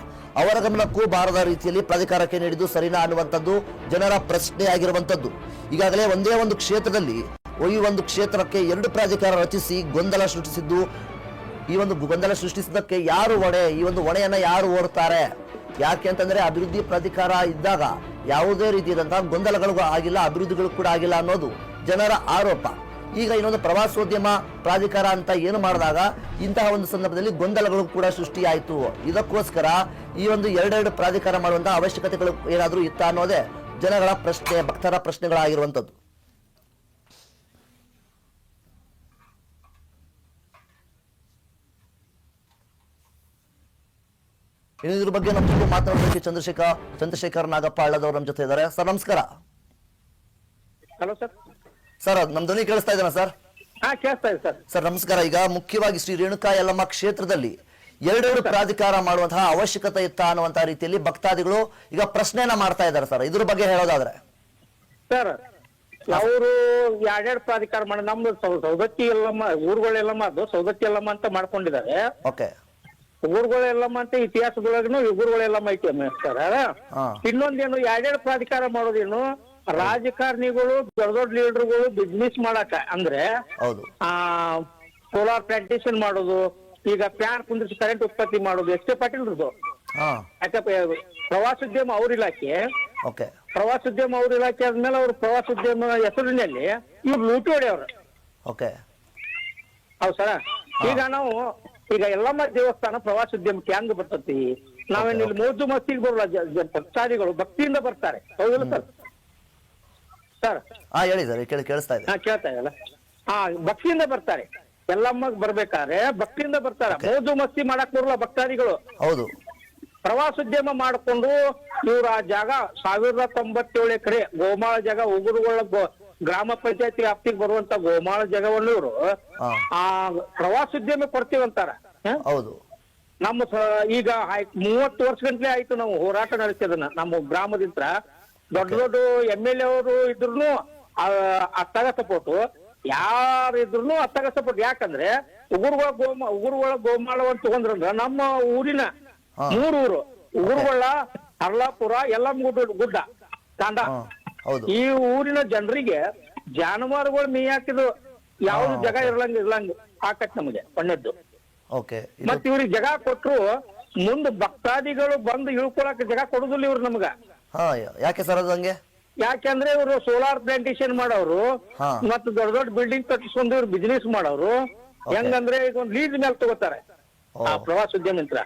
ಅವರ ಗಮನಕ್ಕೂ ಬಾರದ ರೀತಿಯಲ್ಲಿ ಪ್ರಾಧಿಕಾರಕ್ಕೆ ನೀಡಿದ್ದು ಸರಿನಾ ಅನ್ನುವಂಥದ್ದು ಜನರ ಪ್ರಶ್ನೆ ಆಗಿರುವಂಥದ್ದು. ಈಗಾಗಲೇ ಒಂದೇ ಒಂದು ಕ್ಷೇತ್ರದಲ್ಲಿ ಈ ಒಂದು ಕ್ಷೇತ್ರಕ್ಕೆ 2 ಪ್ರಾಧಿಕಾರ ರಚಿಸಿ ಗೊಂದಲ ಸೃಷ್ಟಿಸಿದ್ದು. ಈ ಒಂದು ಗೊಂದಲ ಸೃಷ್ಟಿಸಿದ್ದಕ್ಕೆ ಯಾರು ಹೊಣೆ? ಈ ಒಂದು ಹೊಣೆಯನ್ನ ಯಾರು ಹೊರ್ತಾರೆ? ಯಾಕೆ ಅಂತಂದ್ರೆ ಅಭಿವೃದ್ಧಿ ಪ್ರಾಧಿಕಾರ ಇದ್ದಾಗ ಯಾವುದೇ ರೀತಿಯಾದಂತಹ ಗೊಂದಲಗಳು ಆಗಿಲ್ಲ, ಅಭಿವೃದ್ಧಿಗಳು ಕೂಡ ಆಗಿಲ್ಲ ಅನ್ನೋದು ಜನರ ಆರೋಪ. ಈಗ ಇನ್ನೊಂದು ಪ್ರವಾಸೋದ್ಯಮ ಪ್ರಾಧಿಕಾರ ಅಂತ ಏನು ಮಾಡಿದಾಗ ಇಂತಹ ಒಂದು ಸಂದರ್ಭದಲ್ಲಿ ಗೊಂದಲಗಳು ಕೂಡ ಸೃಷ್ಟಿಯಾಯಿತು. ಇದಕ್ಕೋಸ್ಕರ ಈ ಒಂದು 2 ಪ್ರಾಧಿಕಾರ ಮಾಡುವಂತಹ ಅವಶ್ಯಕತೆಗಳು ಏನಾದರೂ ಇತ್ತ ಅನ್ನೋದೇ ಜನಗಳ ಪ್ರಶ್ನೆ, ಭಕ್ತರ ಪ್ರಶ್ನೆಗಳಾಗಿರುವಂಥದ್ದು. ಇದ್ರ ಬಗ್ಗೆ ನಮ್ಮ ಜೊತೆ ಮಾತನಾಡೋದಕ್ಕೆ ಚಂದ್ರಶೇಖರ್ ನಾಗಪ್ಪ ಹಳ್ಳದವರು ನಮ್ಮ ಜೊತೆ ಇದ್ದಾರೆ. ಸರ್ ನಮಸ್ಕಾರ. Hello sir. ಸರ್ ನಮ್ಮ ಧ್ವನಿ ಕೇಳಿಸ್ತಾ ಇದ್ದಾನ ಸರ್? ಕೇಳಿಸ್ತಾ ಇದೆ ಸರ್. ಸರ್ ನಮಸ್ಕಾರ. ಈಗ ಮುಖ್ಯವಾಗಿ ಶ್ರೀ ರೇಣುಕಾ ಯಲ್ಲಮ್ಮ ಕ್ಷೇತ್ರದಲ್ಲಿ 2 ಪ್ರಾಧಿಕಾರ ಮಾಡುವಂತಹ ಅವಶ್ಯಕತೆ ಇತ್ತ ಅನ್ನುವಂತಹ ರೀತಿಯಲ್ಲಿ ಭಕ್ತಾದಿಗಳು ಈಗ ಪ್ರಶ್ನೆಯನ್ನ ಮಾಡ್ತಾ ಇದ್ದಾರೆ ಸರ್. ಇದ್ರ ಬಗ್ಗೆ ಹೇಳೋದಾದ್ರೆ ಸರ್, ಅವರು 2 ಪ್ರಾಧಿಕಾರ ಮಾಡಿ ನಮ್ದು ಸೌದತ್ತಿ ಯಲ್ಲಮ್ಮ ಊರುಗಳೆಲ್ಲಮ್ಮ, ಅದು ಸೌದತ್ತಿ ಯಲ್ಲಮ್ಮ ಅಂತ ಮಾಡ್ಕೊಂಡಿದ್ದಾರೆ. ಓಕೆ. ಊರುಗಳೆಲ್ಲಮ್ಮ ಅಂತ ಇತಿಹಾಸದೊಳಗೂ ಊರುಗಳೆಲ್ಲಮ್ಮ ಐತಿ ಸರ್. ಇನ್ನೊಂದೇನು 2 ಪ್ರಾಧಿಕಾರ ಮಾಡೋದೇನು, ರಾಜಕಾರಣಿಗಳು ದೊಡ್ಡ ದೊಡ್ಡ ಲೀಡರ್ಗಳು ಬಿಸ್ನೆಸ್ ಮಾಡಕ ಅಂದ್ರೆ ಹೌದು, ಸೋಲಾರ್ ಪ್ಲಾಂಟೇಶನ್ ಮಾಡೋದು, ಈಗ ಫ್ಯಾನ್ ಕುಂದಿಸಿ ಕರೆಂಟ್ ಉತ್ಪತ್ತಿ ಮಾಡೋದು. ಎಸ್ ಕೆ ಪಾಟೀಲ್ರದು ಯಾಕಪ್ಪ ಪ್ರವಾಸೋದ್ಯಮ ಅವ್ರ ಇಲಾಖೆ. ಓಕೆ. ಪ್ರವಾಸೋದ್ಯಮ ಅವ್ರ ಇಲಾಖೆ ಆದ್ಮೇಲೆ ಅವ್ರ ಪ್ರವಾಸೋದ್ಯಮ ಹೆಸರಿನಲ್ಲಿ ಇವ್ರು ಲೂಟಿ ಹೊಡೆಯವ್ರು. ಓಕೆ. ಹೌದು ಸರ. ಈಗ ನಾವು ಈಗ ಯಲ್ಲಮ್ಮ ದೇವಸ್ಥಾನ ಪ್ರವಾಸೋದ್ಯಮಕ್ಕೆ ಹೆಂಗ್ ಬರ್ತತಿ? ನಾವೇನು ಇಲ್ಲಿ ಮೋಜು ಮಸ್ತಿಗೆ ಬರಲ್ಲ, ಭಕ್ತಾದಿಗಳು ಭಕ್ತಿಯಿಂದ ಬರ್ತಾರೆ. ಹೌದಿಲ್ಲ ಸರ್? ಸರ್ ಹೇಳಿ ಸರ್, ಕೇಳಿಸ್ತಾ ಇದೆ. ಕೇಳ್ತಾ ಇದಲ್ಲ? ಭಕ್ತಿಯಿಂದ ಬರ್ತಾರೆ. ಯಲ್ಲಮ್ಮಗ್ ಬರ್ಬೇಕಾದ್ರೆ ಭಕ್ತಿಯಿಂದ ಬರ್ತಾರೆ. ಮೋಜು ಮಸ್ತಿ ಮಾಡಕ್ ಬರಲ್ಲ ಭಕ್ತಾದಿಗಳು. ಹೌದು. ಪ್ರವಾಸೋದ್ಯಮ ಮಾಡ್ಕೊಂಡು ಇವ್ರ ಆ ಜಾಗ 1097 ಎಕರೆ ಗೋಮಾಳ ಜಾಗ, ಉಗುರುಗಳ ಗ್ರಾಮ ಪಂಚಾಯತಿ ವ್ಯಾಪ್ತಿಗೆ ಬರುವಂತ ಗೋಮಾಳ ಜಾಗವನ್ನು ಇವರು ಪ್ರವಾಸೋದ್ಯಮ ಕೊಡ್ತೀವಂತಾರ. ಹೌದು. ನಮ್ಮ ಈಗ 30 ವರ್ಷ ಗಂಟ್ಲೆ ಆಯ್ತು ನಾವು ಹೋರಾಟ ನಡೆಸಿದನ್ನ. ನಮ್ಮ ಗ್ರಾಮದಿಂದ ದೊಡ್ಡ ದೊಡ್ಡ MLA ಅವರು ಇದ್ರು ಅತ್ತಾಗ ಸಪೋರ್ಟು, ಯಾರಿದ್ರು ಅತ್ತಾಗ ಸಪೋರ್ಟ್. ಯಾಕಂದ್ರೆ ಉಗುರುಗಳ ಗೋಮಾಳವನ್ನು ತಗೊಂಡ್ರಂದ್ರ ನಮ್ಮ ಊರಿನ 3 ಊರು ಉಗುರುಗೊಳ್ಳ, ಹರ್ಲಾಪುರ, ಯಲ್ಲಮ್ಮ ಗುಡ್ಡ, ತಾಂಡ, ಈ ಊರಿನ ಜನರಿಗೆ ಜಾನುವಾರುಗಳು ಮೇಯಾಕಿದ್ರು ಯಾವ್ದು ಜಾಗ ಇರ್ಲಂಗ ಆಕತ್ ನಮಗೆ ಪಣ್ಣದ್ದು. ಮತ್ ಇವ್ರಿಗೆ ಜಾಗ ಕೊಟ್ರು ಮುಂದ್ ಭಕ್ತಾದಿಗಳು ಬಂದು ಇಳ್ಕೊಳಕ್ ಜಾಗ ಕೊಡುದಿಲ್ಲ ಇವ್ರು ನಮ್ಗ. ಯಾಕೆ ಸರ್ ಅದು ಹಂಗೆ? ಯಾಕೆಂದ್ರೆ ಇವರು ಸೋಲಾರ್ ಪ್ಲಾಂಟೇಶನ್ ಮಾಡೋರು ಮತ್ ದೊಡ್ಡ ದೊಡ್ಡ ಬಿಲ್ಡಿಂಗ್ ಕಟ್ಟಿಸ್ಕೊಂಡು ಇವ್ರು ಬಿಸ್ನೆಸ್ ಮಾಡೋರು. ಹೆಂಗಂದ್ರೆ ಈಗ ಒಂದ್ ಲೀಸ್ ಮೇಲೆ ತಗೋತಾರೆ ಆ ಪ್ರವಾಸೋದ್ಯಮ ಯಂತ್ರ.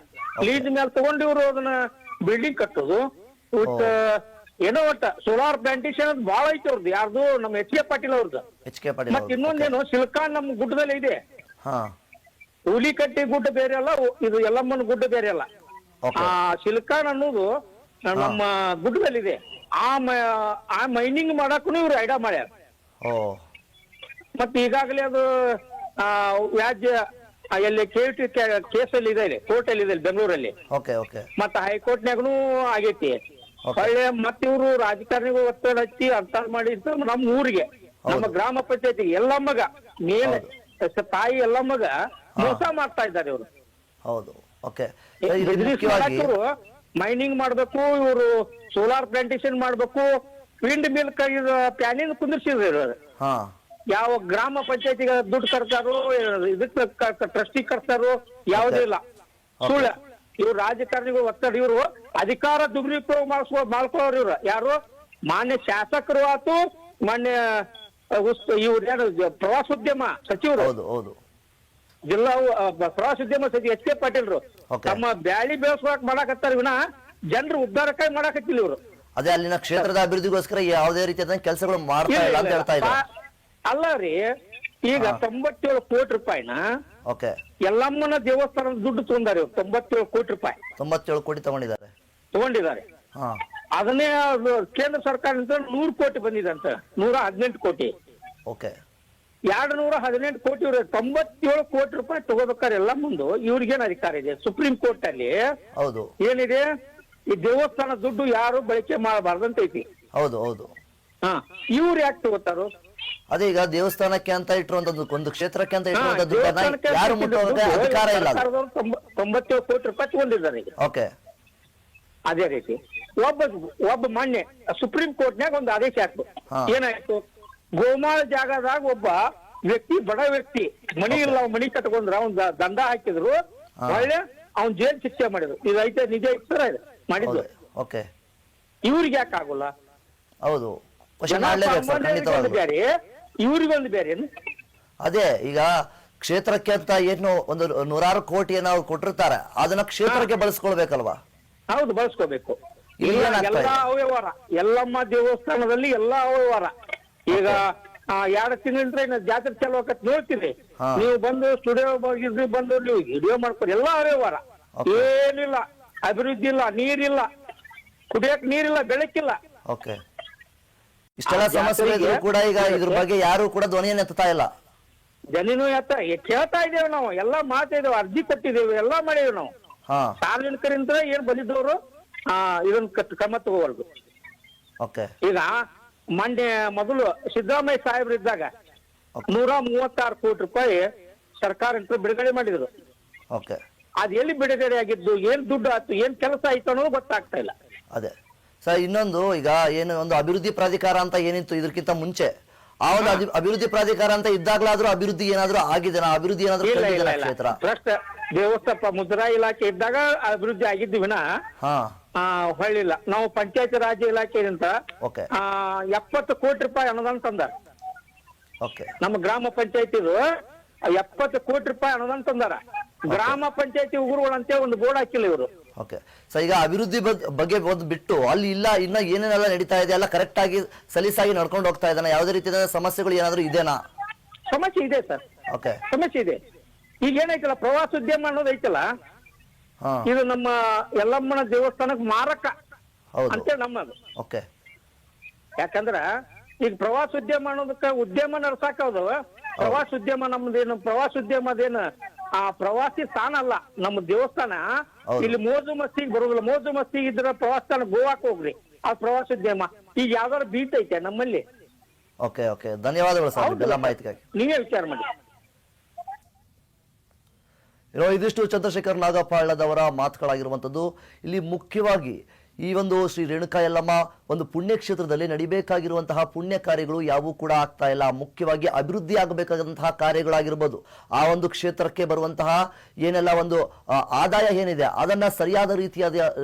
ಲೀಸ್ ಮೇಲೆ ತಗೊಂಡು ಇವ್ರು ಅದನ್ನ ಬಿಲ್ಡಿಂಗ್ ಕಟ್ಟೋದು ವಿತ್ ಏನೋ ಒಟ್ಟ ಸೋಲಾರ್ ಪ್ಲಾಂಟೇಶನ್ ಅದು ಬಹಳ ಐತಿ ಅವ್ರದ್ದು. ಯಾರ್ದು? ನಮ್ಮ ಎಚ್ ಕೆ ಪಾಟೀಲ್ ಅವ್ರದ್ದು. ಮತ್ ಇನ್ನೊಂದೇನು, ಸಿಲ್ಕಾನ್ ನಮ್ ಗುಡ್ಡದಲ್ಲಿ ಇದೆ. ಹುಲಿಕಟ್ಟಿ ಗುಡ್ಡ ಬೇರೆ ಅಲ್ಲ, ಇದು ಯಲ್ಲಮ್ಮನ ಗುಡ್ಡ ಬೇರೆ ಅಲ್ಲ. ಆ ಸಿಲ್ಕಾನ್ ಅನ್ನೋದು ನಮ್ಮ ಗುಡ್ಡದಲ್ಲಿದೆ. ಆ ಮೈನಿಂಗ್ ಮಾಡಕ್ಕೂ ಇವ್ರು ಐಡಿಯಾ ಮಾಡ್ಯಾರ. ಮತ್ತೆ ಈಗಾಗಲೇ ಅದು ವ್ಯಾಜ್ಯ ಎಲ್ಲಿ ಕೇಸಲ್ಲಿ ಇದೆ, ಕೋರ್ಟ್ ಅಲ್ಲಿ ಇದೆ ಬೆಂಗಳೂರಲ್ಲಿ. ಮತ್ತೆ ಹೈಕೋರ್ಟ್ನಾಗೂ ಆಗೈತಿ. ಒಳ್ಳೆ ಮತ್ತೆ ಇವರು ರಾಜಕಾರಣಿಗಳು ಒತ್ತಡ ಹಚ್ಚಿ ಅರ್ಥ ಮಾಡಿ ನಮ್ಮ ಊರಿಗೆ, ನಮ್ಮ ಗ್ರಾಮ ಪಂಚಾಯತಿಗೆ, ಯಲ್ಲಮ್ಮಗ ಮೇನ್ ತಾಯಿ ಯಲ್ಲಮ್ಮಗ ಮೋಸ ಮಾಡ್ತಾ ಇದ್ದಾರೆ ಇವರು. ಮೈನಿಂಗ್ ಮಾಡ್ಬೇಕು, ಇವರು ಸೋಲಾರ್ ಪ್ಲಾಂಟೇಶನ್ ಮಾಡ್ಬೇಕು, ವಿಂಡ್ ಮಿಲ್ ಪ್ಲಾನಿಂಗ್ ಕುಂದಿರ್ಸಿದ್ರು ಇವರು. ಯಾವ ಗ್ರಾಮ ಪಂಚಾಯತಿಗೆ ದುಡ್ಡು ಕರ್ತಾರೋ, ಇದಕ್ಕೆ ಟ್ರಸ್ಟಿ ಕರ್ತಾರೋ ಯಾವುದೂ ಇಲ್ಲ. ಸುಳ್ಳ. ಇವ್ರು ರಾಜಕಾರಣಿಗಳು ಒತ್ತಡ, ಇವರು ಅಧಿಕಾರ ದುರುಪಯೋಗ ಮಾಡ್ಕೊಳ್ಳೋರು ಇವ್ರು. ಯಾರು? ಮಾನ್ಯ ಶಾಸಕರು ಆತು, ಮಾನ್ಯ ಇವ್ರು ಏನು ಪ್ರವಾಸೋದ್ಯಮ ಸಚಿವರು, ಜಿಲ್ಲಾ ಪ್ರವಾಸೋದ್ಯಮ ಸಚಿವ ಎಚ್ ಕೆ ಪಾಟೀಲ್ರು ತಮ್ಮ ಬ್ಯಾಳಿ ಬೆಳೆಸುವಾಗ ಮಾಡಾಕತ್ತಾರ ವಿನ ಜನರು ಉದ್ಧಾರಕ್ಕಾಗಿ ಮಾಡಾಕತ್ತಿಲ್ಲ ಇವರು. ಅದೇ ಅಲ್ಲಿನ ಕ್ಷೇತ್ರದ ಅಭಿವೃದ್ಧಿಗೋಸ್ಕರ ಯಾವುದೇ ರೀತಿಯಾದ ಕೆಲಸಗಳು ಮಾಡ್ತಾ ಇಲ್ಲ ಅಂತ ಹೇಳ್ತಾ ಇದ್ದಾರೆ. ಅಲ್ಲ ರೀ, ಈಗ 97 ಕೋಟಿ ರೂಪಾಯಿನ ಯಲ್ಲಮ್ಮನ ದೇವಸ್ಥಾನದ ದುಡ್ಡು ತಗೊಂಡಾರೆ. 97 ಕೋಟಿ ರೂಪಾಯಿ 97 ಕೋಟಿ ತಗೊಂಡಿದ್ದಾರೆ. ಅದನ್ನೇ ಕೇಂದ್ರ ಸರ್ಕಾರದಿಂದ 100 ಕೋಟಿ ಬಂದಿದೆ ಅಂತ, 118 ಕೋಟಿ. 218 ಕೋಟಿ ಇವ್ರು 97 ಕೋಟಿ ರೂಪಾಯಿ ತಗೋಬೇಕಾರೆ ಎಲ್ಲ ಮುಂದೆ ಇವ್ರಿಗೇನ್ ಅಧಿಕಾರ ಇದೆ? ಸುಪ್ರೀಂ ಕೋರ್ಟ್ ಅಲ್ಲಿ ಏನಿದೆ? ಈ ದೇವಸ್ಥಾನ ದುಡ್ಡು ಯಾರು ಬಳಕೆ ಮಾಡಬಾರ್ದಂತ ಐತಿ. ಹೌದು ಹೌದು. ಹಾ, ಇವ್ರು ಯಾಕೆ ತಗೋತಾರು? ಅದೇ ಈಗ ದೇವಸ್ಥಾನಕ್ಕೆ ಅಂತ ಇಟ್ಟಿರುವಂತದ್ದು, ಒಂದು ಕ್ಷೇತ್ರಕ್ಕೆ ಅಂತ ಇಟ್ಟಿರುವಂತ ದುಡ್ಡನ್ನ ಯಾರು ಮುಟ್ಟೋದಕ್ಕೆ ಅಧಿಕಾರ ಇಲ್ಲ. 97 ಕೋಟಿ ರೂಪಾಯಿ ತಗೊಂಡಿದ್ದಾರೆ ಈಗ. ಓಕೆ. ಅದೇ ರೀತಿ ಒಬ್ಬ ಮೊನ್ನೆ ಸುಪ್ರೀಂ ಕೋರ್ಟ್ನಾಗ ಒಂದು ಆದೇಶ ಆಯ್ತು. ಏನಾಯ್ತು, ಗೋಮಾಳ ಜಾಗದಾಗ ಒಬ್ಬ ವ್ಯಕ್ತಿ, ಬಡ ವ್ಯಕ್ತಿ, ಮನಿ ಇಲ್ಲ, ಮನಿ ಕಟ್ಕೊಂಡ್ರ ಅವ್ನ್ ದಂಡ ಹಾಕಿದ್ರು, ಒಳ್ಳೆ ಅವ್ನ್ ಜೈಲ್ ಶಿಕ್ಷೆ ಮಾಡಿದ್ರು. ಇದು ಐತೆ, ನಿಜ ಸರ್ ಮಾಡಿದ್ರು. ಓಕೆ. ಇವ್ರಿಗೆ ಯಾಕೆ ಆಗೋಲ್ಲ? ಹೌದು, ಬೇರೆ ಇವ್ರಿಗೊಂದು ಬೇರೆ. ಅದೇ ಈಗ ಕ್ಷೇತ್ರಕ್ಕೆ ಅಂತ ಏನು ಒಂದು 100 ಕೋಟಿಯನ್ನು ಅವ್ರು ಕೊಟ್ಟಿರ್ತಾರೆ, ಅದನ್ನ ಕ್ಷೇತ್ರಕ್ಕೆ ಬಳಸ್ಕೊಳ್ಬೇಕಲ್ವಾ? ಹೌದು, ಬಳಸ್ಕೋಬೇಕು. ಇಲ್ಲಿ ಎಲ್ಲಾ ಅವ್ಯವಹಾರ, ಎಲ್ಲಮ್ಮ ದೇವಸ್ಥಾನದಲ್ಲಿ ಎಲ್ಲಾ ಅವ್ಯವಹಾರ. ಈಗ 2 ತಿಂಗಳಿಂದ ಜಾತ್ರೆ ಚಾಲು ಆಗತ್ ನೋಡ್ತೀರಿ ನೀವು, ಬಂದು ಸ್ಟುಡಿಯೋ ಬಂದು ನೀವು ವಿಡಿಯೋ ಮಾಡ್ಕೊಂಡು ಎಲ್ಲಾ ಅವ್ಯವಹಾರ. ಏನಿಲ್ಲ, ಅಭಿವೃದ್ಧಿ ಇಲ್ಲ, ನೀರಿಲ್ಲ, ಕುಡಿಯಕ್ ನೀರಿಲ್ಲ, ಬೆಳಕಿಲ್ಲ. ಓಕೆ. ಇಷ್ಟೆಲ್ಲ ಸಮಸ್ಯೆ ಇದ್ರು ಕೂಡ ಈಗ ಇದ್ರ ಬಗ್ಗೆ ಯಾರು ಕೂಡ ಧ್ವನಿಯನ್ನು ಎತ್ತಾ ಇಲ್ಲ. ಜನಿನೂ ಕೇಳ್ತಾ ಇದ್ದೇವೆ ನಾವು, ಎಲ್ಲಾ ಮಾತಾಡಿದ್ದೇವೆ, ಅರ್ಜಿ ಕೊಟ್ಟಿದ್ದೇವೆ, ಎಲ್ಲಾ ಮಾಡಿದೇವೆ ನಾವು. ಸಾರ್ವಜನಿಕರಿಂದ ಏನ್ ಬಂದಿದ್ದವರು ಇದನ್ನ ಕ್ರಮ ತಗೋವಲ್ದು. ಈಗ ಮೊದಲು ಸಿದ್ದರಾಮಯ್ಯ ಸಾಹೇಬ್ರು ಇದ್ದಾಗ 136 ಕೋಟಿ ರೂಪಾಯಿ ಸರ್ಕಾರ ಬಿಡುಗಡೆ ಮಾಡಿದ್ರು. ಅದ್ ಎಲ್ಲಿ ಬಿಡುಗಡೆ ಆಗಿದ್ದು, ಏನ್ ದುಡ್ಡು ಆಯ್ತು, ಏನ್ ಕೆಲಸ ಆಯ್ತು ಅನ್ನೋದು ಗೊತ್ತಾಗ್ತಾ ಇಲ್ಲ. ಅದೇ ಸರ್, ಇನ್ನೊಂದು ಈಗ ಏನು ಒಂದು ಅಭಿವೃದ್ಧಿ ಪ್ರಾಧಿಕಾರ ಅಂತ ಏನಿತ್ತು ಇದಕ್ಕಿಂತ ಮುಂಚೆ, ಆ ಒಂದು ಅಭಿವೃದ್ಧಿ ಪ್ರಾಧಿಕಾರ ಅಂತ ಇದ್ದಾಗಲಾದ್ರೂ ಅಭಿವೃದ್ಧಿ ಏನಾದ್ರೂ ಆಗಿದೆ, ಅಭಿವೃದ್ಧಿ ಏನಾದ್ರೂ ಕ್ಷೇತ್ರ ದೇವಸ್ಥಾನ ಮುದ್ರಾ ಇಲಾಖೆ ಇದ್ದಾಗ ಅಭಿವೃದ್ಧಿ ಆಗಿದ್ದು ವಿನ ಹೊಳ್ಳಿಲ್ಲ. ನಾವು ಪಂಚಾಯತ್ ರಾಜ್ ಇಲಾಖೆಯಿಂದ 70 ಕೋಟಿ ರೂಪಾಯಿ ಅನುದಾನ ತಂದಾರ. ನಮ್ಮ ಗ್ರಾಮ ಪಂಚಾಯತಿ 70 ಕೋಟಿ ರೂಪಾಯಿ ಅನುದಾನ ತಂದಾರ. ಗ್ರಾಮ ಪಂಚಾಯತಿ ಉಗುರುಗಳಂತೆ ಒಂದು ಬೋರ್ಡ್ ಹಾಕಿಲ್ಲ ಇವರು. ಸೊ ಈಗ ಅಭಿವೃದ್ಧಿ ಬಗ್ಗೆ ಒಂದು ಬಿಟ್ಟು ಅಲ್ಲಿ ಇಲ್ಲ, ಇನ್ನ ಏನೇನೆಲ್ಲ ನಡೀತಾ ಇದೆ ಎಲ್ಲ ಕರೆಕ್ಟ್ ಆಗಿ ಸಲೀಸಾಗಿ ನಡ್ಕೊಂಡು ಹೋಗ್ತಾ ಇದ್ದಾನೆ? ಯಾವುದೇ ರೀತಿಯ ಸಮಸ್ಯೆಗಳು ಏನಾದ್ರು ಇದೆನಾ? ಸಮಸ್ಯೆ ಇದೆ ಸರ್, ಸಮಸ್ಯೆ ಇದೆ. ಈಗ ಏನೈತಲ್ಲ, ಪ್ರವಾಸೋದ್ಯಮ ಅನ್ನೋದು ಐತಲ್ಲ, ಇದು ನಮ್ಮ ಯಲ್ಲಮ್ಮನ ದೇವಸ್ಥಾನಕ್ಕೆ ಮಾರಕ ಅಂತೇಳಿ ನಮ್ಮದು. ಯಾಕಂದ್ರ ಈಗ ಪ್ರವಾಸೋದ್ಯಮ ಅನ್ನೋದಕ್ಕ ಉದ್ಯಮ ನಡ್ಸಾಕ ಪ್ರವಾಸೋದ್ಯಮ ನಮ್ದೇನು, ಪ್ರವಾಸೋದ್ಯಮದೇನು ಪ್ರವಾಸಿ ಸ್ಥಾನ ಅಲ್ಲ ನಮ್ಮ ದೇವಸ್ಥಾನ. ಇಲ್ಲಿ ಮೋಜು ಮಸ್ತಿಗೆ ಬರೋದಿಲ್ಲ. ಮೋಜು ಮಸ್ತಿಗೆ ಇದ್ರ ಪ್ರವಾಸಸ್ಥಾನ ಗೋವಾಕ್ ಹೋಗ್ರಿ, ಆ ಪ್ರವಾಸೋದ್ಯಮ. ಈಗ ಯಾವ್ದಾದ್ರು ಬೀಚ್ ಐತೆ ನಮ್ಮಲ್ಲಿ. ಧನ್ಯವಾದಗಳು ಸರ್ ಮಾಹಿತಿಗಾಗಿ. ನೀವೇ ವಿಚಾರ ಮಾಡಿ. ಇದಿಷ್ಟು ಚಂದ್ರಶೇಖರ್ ನಾಗಪಾಳ್ಯದವರ ಮಾತುಗಳಾಗಿರುವಂತದ್ದು. ಇಲ್ಲಿ ಮುಖ್ಯವಾಗಿ ಈ ಒಂದು ಶ್ರೀ ರೇಣುಕಾ ಯಲ್ಲಮ್ಮ ಒಂದು ಪುಣ್ಯಕ್ಷೇತ್ರದಲ್ಲಿ ನಡಿಬೇಕಾಗಿರುವಂತಹ ಪುಣ್ಯ ಕಾರ್ಯಗಳು ಯಾವೂ ಕೂಡ ಆಗ್ತಾ ಇಲ್ಲ. ಮುಖ್ಯವಾಗಿ ಅಭಿವೃದ್ಧಿ ಆಗಬೇಕಾದಂತಹ ಕಾರ್ಯಗಳಾಗಿರ್ಬೋದು, ಆ ಒಂದು ಕ್ಷೇತ್ರಕ್ಕೆ ಬರುವಂತಹ ಏನೆಲ್ಲ ಒಂದು ಆದಾಯ ಏನಿದೆ ಅದನ್ನ ಸರಿಯಾದ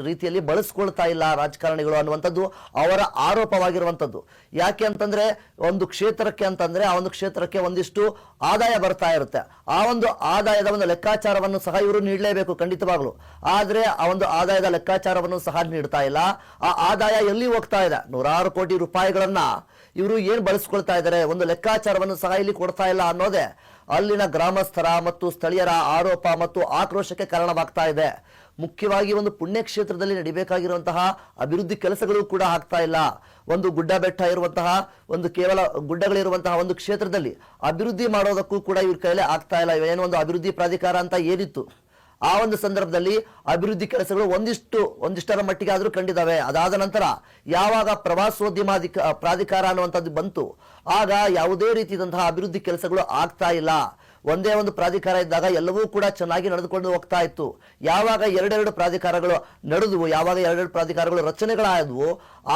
ರೀತಿಯಲ್ಲಿ ಬಳಸ್ಕೊಳ್ತಾ ಇಲ್ಲ ರಾಜಕಾರಣಿಗಳು ಅನ್ನುವಂಥದ್ದು ಅವರ ಆರೋಪವಾಗಿರುವಂಥದ್ದು. ಯಾಕೆ ಅಂತಂದ್ರೆ ಒಂದು ಕ್ಷೇತ್ರಕ್ಕೆ ಅಂತಂದ್ರೆ ಆ ಒಂದು ಕ್ಷೇತ್ರಕ್ಕೆ ಒಂದಿಷ್ಟು ಆದಾಯ ಬರ್ತಾ ಇರುತ್ತೆ. ಆ ಒಂದು ಆದಾಯದ ಒಂದು ಲೆಕ್ಕಾಚಾರವನ್ನು ಸಹ ಇವರು ನೀಡಲೇಬೇಕು ಖಂಡಿತವಾಗ್ಲು. ಆದ್ರೆ ಆ ಒಂದು ಆದಾಯದ ಲೆಕ್ಕಾಚಾರವನ್ನು ಸಹ ನೀಡ್ತಾ ಇಲ್ಲ. ಆ ಆದಾಯ ಎಲ್ಲಿ ಹೋಗ್ತಾ ಇದೆ? 106 ಕೋಟಿ ರೂಪಾಯಿಗಳನ್ನ ಇವರು ಏನ್ ಬಳಸ್ಕೊಳ್ತಾ ಇದ್ದಾರೆ, ಒಂದು ಲೆಕ್ಕಾಚಾರವನ್ನು ಸಹ ಇಲ್ಲಿ ಕೊಡ್ತಾ ಇಲ್ಲ ಅನ್ನೋದೇ ಅಲ್ಲಿನ ಗ್ರಾಮಸ್ಥರ ಮತ್ತು ಸ್ಥಳೀಯರ ಆರೋಪ ಮತ್ತು ಆಕ್ರೋಶಕ್ಕೆ ಕಾರಣವಾಗ್ತಾ ಇದೆ. ಮುಖ್ಯವಾಗಿ ಒಂದು ಪುಣ್ಯಕ್ಷೇತ್ರದಲ್ಲಿ ನಡಿಬೇಕಾಗಿರುವಂತಹ ಅಭಿವೃದ್ಧಿ ಕೆಲಸಗಳು ಕೂಡ ಆಗ್ತಾ ಇಲ್ಲ. ಒಂದು ಗುಡ್ಡ ಬೆಟ್ಟ ಇರುವಂತಹ ಒಂದು ಕೇವಲ ಗುಡ್ಡಗಳಿರುವಂತಹ ಒಂದು ಕ್ಷೇತ್ರದಲ್ಲಿ ಅಭಿವೃದ್ಧಿ ಮಾಡೋದಕ್ಕೂ ಕೂಡ ಇವ್ರ ಕೈಯಲ್ಲಿ ಆಗ್ತಾ ಇಲ್ಲ. ಏನೋ ಒಂದು ಅಭಿವೃದ್ಧಿ ಪ್ರಾಧಿಕಾರ ಅಂತ ಏನಿತ್ತು, ಆ ಒಂದು ಸಂದರ್ಭದಲ್ಲಿ ಅಭಿವೃದ್ಧಿ ಕೆಲಸಗಳು ಒಂದಿಷ್ಟರ ಮಟ್ಟಿಗೆ ಆದ್ರೂ ಕಂಡಿದ್ದಾವೆ. ಅದಾದ ನಂತರ ಯಾವಾಗ ಪ್ರವಾಸೋದ್ಯಮ ಪ್ರಾಧಿಕಾರ ಅನ್ನುವಂಥದ್ದು ಬಂತು, ಆಗ ಯಾವುದೇ ರೀತಿಯಾದಂತಹ ಅಭಿವೃದ್ಧಿ ಕೆಲಸಗಳು ಆಗ್ತಾ ಇಲ್ಲ. ಒಂದೇ ಒಂದು ಪ್ರಾಧಿಕಾರ ಇದ್ದಾಗ ಎಲ್ಲವೂ ಕೂಡ ಚೆನ್ನಾಗಿ ನಡೆದುಕೊಂಡು ಹೋಗ್ತಾ ಇತ್ತು. ಯಾವಾಗ ಎರಡೆರಡು ಪ್ರಾಧಿಕಾರಗಳು ನಡೆದವು, ಯಾವಾಗ ಎರಡೆರಡು ಪ್ರಾಧಿಕಾರಗಳು ರಚನೆಗಳಾದವು,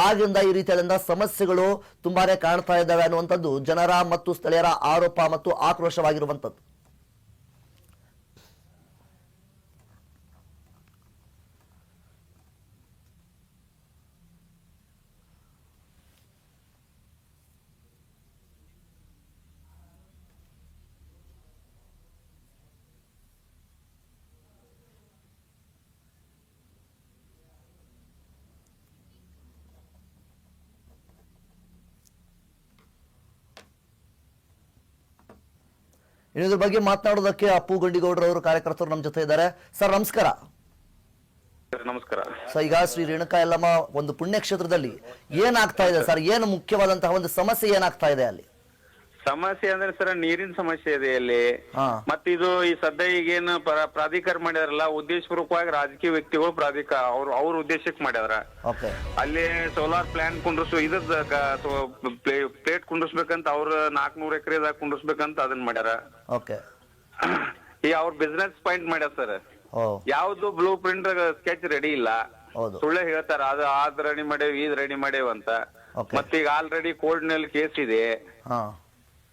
ಆಗಿಂದ ಈ ರೀತಿಯಾದಂತಹ ಸಮಸ್ಯೆಗಳು ತುಂಬಾನೇ ಕಾಣ್ತಾ ಇದ್ದಾವೆ ಅನ್ನುವಂಥದ್ದು ಜನರ ಮತ್ತು ಸ್ಥಳೀಯರ ಆರೋಪ ಮತ್ತು ಆಕ್ರೋಶವಾಗಿರುವಂಥದ್ದು. ಇದ್ರ ಬಗ್ಗೆ ಮಾತನಾಡೋದಕ್ಕೆ ಅಪ್ಪು ಗಂಡಿಗೌಡರವರು ಕಾರ್ಯಕರ್ತರು ನಮ್ಮ ಜೊತೆ ಇದ್ದಾರೆ. ಸರ್ ನಮಸ್ಕಾರ. ನಮಸ್ಕಾರ ಸರ್, ಈಗ ಶ್ರೀ ರೇಣುಕಾ ಯಲ್ಲಮ್ಮ ಒಂದು ಪುಣ್ಯಕ್ಷೇತ್ರದಲ್ಲಿ ಏನಾಗ್ತಾ ಇದೆ ಸರ್? ಏನು ಮುಖ್ಯವಾದಂತಹ ಒಂದು ಸಮಸ್ಯೆ ಏನಾಗ್ತಾ ಇದೆ ಅಲ್ಲಿ? ಸಮಸ್ಯೆ ಅಂದ್ರೆ ಸರ್ ನೀರಿನ ಸಮಸ್ಯೆ ಇದೆ ಇಲ್ಲಿ. ಹಾ. ಮತ್ತೆ ಇದು ಈ ಸದ್ಯ ಈಗೇನು ಪ್ರಾಧಿಕಾರ ಮಾಡ್ಯಾರಲ್ಲ, ಉದ್ದೇಶಪೂರ್ವಕವಾಗಿ ರಾಜಕೀಯ ವ್ಯಕ್ತಿಗಳು ಪ್ರಾಧಿಕಾರ ಅವ್ರ ಉದ್ದೇಶಕ್ಕೆ ಮಾಡ್ಯಾರ. ಓಕೆ. ಅಲ್ಲಿ ಸೋಲಾರ್ ಪ್ಲಾಂಟ್ ಕುಂಡ್ರಸು ಇದ್ರದ್ದು ಪ್ಲೇಟ್ ಕುಂಡ್ರಸ್ಬೇಕಂತ ಅವ್ರ 400 ಎಕರೆದಾಗ ಕುಂಡ್ರಸ್ಬೇಕಂತ ಅದನ್ನ ಮಾಡ್ಯಾರ. ಓಕೆ. ಈ ಅವ್ರ ಬಿಸ್ನೆಸ್ ಪಾಯಿಂಟ್ ಮಾಡ್ಯಾರ ಸರ್. ಓ. ಯಾವ್ದು ಬ್ಲೂ ಪ್ರಿಂಟ್ ಸ್ಕೆಚ್ ರೆಡಿ ಇಲ್ಲ, ಹೌದು. ಸುಳ್ಳೆ ಹೇಳ್ತಾರ. ಅದ್ ರೆಡಿ ಮಾಡೇವ್ ಇದ್ ರೆಡಿ ಮಾಡೇವ್ ಅಂತ. Okay. ಮತ್ತೀಗ ಆಲ್ರೆಡಿ ಕೋರ್ಟ್ ನಲ್ಲಿ ಕೇಸ್ ಇದೆ. ಹಾ.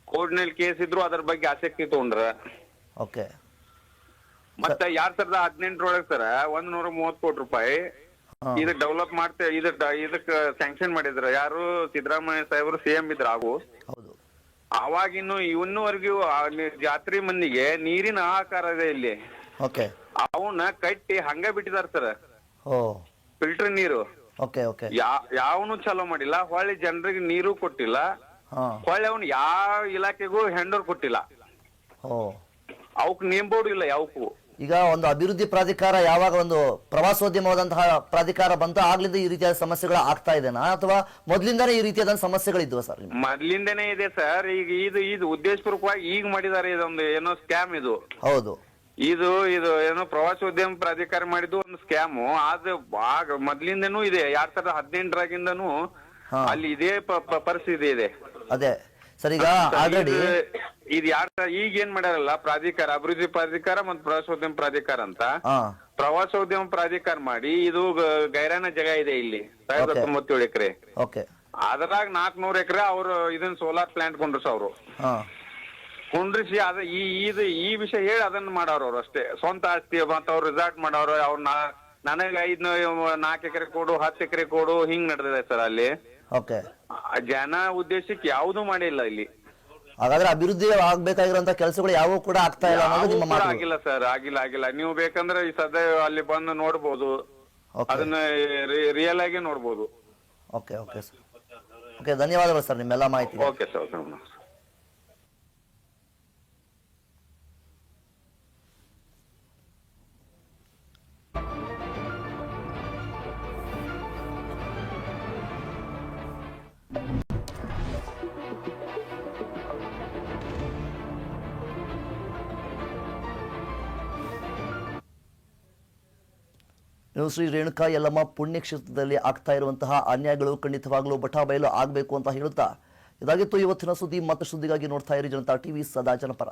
ಕೋರ್ಟ್ ನಲ್ಲಿ ಕೇಸ್ ಇದ್ರು ಅದ್ರ ಬಗ್ಗೆ ಆಸಕ್ತಿ ತಗೊಂಡ್ರ. ಓಕೆ. ಮತ್ತೆ 2018 ಸರ್ 130 ಕೋಟಿ ರೂಪಾಯಿ ಇದು ಡೆವಲಪ್ ಇದಕ್ ಸ್ಯಾಂಕ್ಷನ್ ಮಾಡಿದ್ರ. ಯಾರು? ಸಿದ್ದರಾಮಯ್ಯ ಸಾಹೇಬರು ಸಿಎಂ ಇದ್ರ. ಹೌದು. ಅವಾಗಿನ್ನು ಇನ್ನೂವರೆಗೂ ಜಾತ್ರೆ ಮಂದಿಗೆ ನೀರಿನ ಹಾಹಾಕಾರ ಇದೆ ಇಲ್ಲಿ. ಓಕೆ. ಅವನ್ನ ಕಟ್ಟಿ ಹಂಗ ಬಿಟ್ಟಿದಾರ ಸರ್. ಓ. ಫಿಲ್ಟರ್ ನೀರು. ಓಕೆ. ಓಕೆ. ಯಾವನು ಚಲೋ ಮಾಡಿಲ್ಲ. ಹೊಳ್ಳಿ ಜನರಿಗೆ ನೀರು ಕೊಟ್ಟಿಲ್ಲ. ಹಾ. ಹೊಳ್ಳಿ ಅವ್ನು ಯಾವ ಇಲಾಖೆಗೂ ಹೆಂಡರ್ ಕೊಟ್ಟಿಲ್ಲ. ಓ. ಅವಕ್ ನೇಮ್ ಬೋರ್ಡ್ ಇಲ್ಲ ಯಾವಕ್ಕೂ. ಈಗ ಒಂದು ಅಭಿವೃದ್ಧಿ ಪ್ರಾಧಿಕಾರ ಯಾವಾಗ ಒಂದು ಪ್ರವಾಸೋದ್ಯಮವಾದಂತಹ ಪ್ರಾಧಿಕಾರ ಬಂತು ಆಗ್ಲಿಂದ ಈ ರೀತಿಯಾದ ಸಮಸ್ಯೆಗಳು ಆಗ್ತಾ ಇದೆನಾ ಅಥವಾ ಮೊದ್ಲಿಂದಾನೇ ಈ ರೀತಿಯಾದ ಸಮಸ್ಯೆಗಳಿದ್ವು ಸರ್? ಮೊದ್ಲಿಂದನೇ ಇದೆ ಸರ್. ಈಗ ಇದು ಉದ್ದೇಶಪೂರ್ವಕವಾಗಿ ಈಗ ಮಾಡಿದ್ದಾರೆ. ಇದೊಂದು ಏನೋ ಸ್ಕ್ಯಾಮ್ ಇದು. ಹೌದು. ಇದು ಏನೋ ಪ್ರವಾಸೋದ್ಯಮ ಪ್ರಾಧಿಕಾರ ಮಾಡಿದ್ದು ಒಂದು ಸ್ಕ್ಯಾಮು. ಆಗ ಮೊದ್ಲಿಂದನೂ ಇದೆ. 2018 ಅಲ್ಲಿ ಇದೇ ಪರಿಸ್ಥಿತಿ ಇದೆ. ಅದೇ ಸರ್. ಈಗ ಆಲ್ರೆಡಿ ಇದು ಈಗ ಏನ್ ಮಾಡ್ಯಾರಲ್ಲ ಪ್ರಾಧಿಕಾರ, ಅಭಿವೃದ್ಧಿ ಪ್ರಾಧಿಕಾರ ಮತ್ತು ಪ್ರವಾಸೋದ್ಯಮ ಪ್ರಾಧಿಕಾರ ಅಂತ. ಪ್ರವಾಸೋದ್ಯಮ ಪ್ರಾಧಿಕಾರ ಮಾಡಿ ಇದು ಗೈರಾನ ಜಾಗ ಇದೆ ಇಲ್ಲಿ 97 ಎಕರೆ. ಓಕೆ. ಅದ್ರಾಗ 400 ಎಕರೆ ಅವ್ರು ಇದನ್ನ ಸೋಲಾರ್ ಪ್ಲಾಂಟ್ ಕೊಂಡ್ರಸ ಅವ್ರು ಕುಂಡ್ರಿಸಿ ಈ ವಿಷಯ ಹೇಳಿ ಅದನ್ನ ಮಾಡವ್ರು. ಅವ್ರು ಅಷ್ಟೇ ಸ್ವಂತ ಆಸ್ತಿ. ಮತ್ತ ಅವ್ರು ರಿಸಾರ್ಟ್ ಮಾಡವ್ರು. ಅವ್ರ ನನಗ 4 ಎಕರೆ ಕೊಡು, 10 ಎಕರೆ ಕೊಡು, ಹಿಂಗ್ ನಡೆದಿದೆ ಸರ್ ಅಲ್ಲಿ. ಓಕೆ. ಜನ ಉದ್ದೇಶಕ್ಕೆ ಯಾವ್ದು ಮಾಡಿಲ್ಲ ಇಲ್ಲಿ. ಹಾಗಾದ್ರೆ ಅಭಿವೃದ್ಧಿ ಆಗ್ಬೇಕಾಗಿರುವಂತ ಕೆಲಸಗಳು ಯಾವೂ ಕೂಡ ಆಗ್ತಾ ಇಲ್ಲ ಅನ್ನೋದು ನಿಮ್ಮ ಮಾತು? ಆಗಿಲ್ಲ ಸರ್, ಆಗಿಲ್ಲ. ನೀವು ಬೇಕಂದ್ರೆ ಈ ಸದ್ಯ ಅಲ್ಲಿ ಬಂದು ನೋಡ್ಬೋದು. ಅದನ್ನ ರಿಯಲ್ ಆಗಿ ನೋಡ್ಬೋದು. ಓಕೆ. Okay sir. ಓಕೆ, ಧನ್ಯವಾದಗಳು ಸರ್ ನಿಮ್ಮೆಲ್ಲ ಮಾಹಿತಿ. Okay sir. ಇನ್ನು ಶ್ರೀ ರೇಣುಕಾ ಯಲ್ಲಮ್ಮ ಪುಣ್ಯಕ್ಷೇತ್ರದಲ್ಲಿ ಆಗ್ತಾ ಇರುವಂತಹ ಅನ್ಯಾಯಗಳು ಖಂಡಿತವಾಗ್ಲೂ ಬಟಾಬಯಲು ಆಗಬೇಕು ಅಂತ ಹೇಳುತ್ತಾ ಇದಾಗಿತ್ತು ಇವತ್ತಿನ ಸುದ್ದಿ. ಮತ್ತೆ ಸುದ್ದಿಗಾಗಿ ನೋಡ್ತಾ ಇರಿ ಜನತಾ ಟಿವಿ, ಸದಾ ಜನಪರ.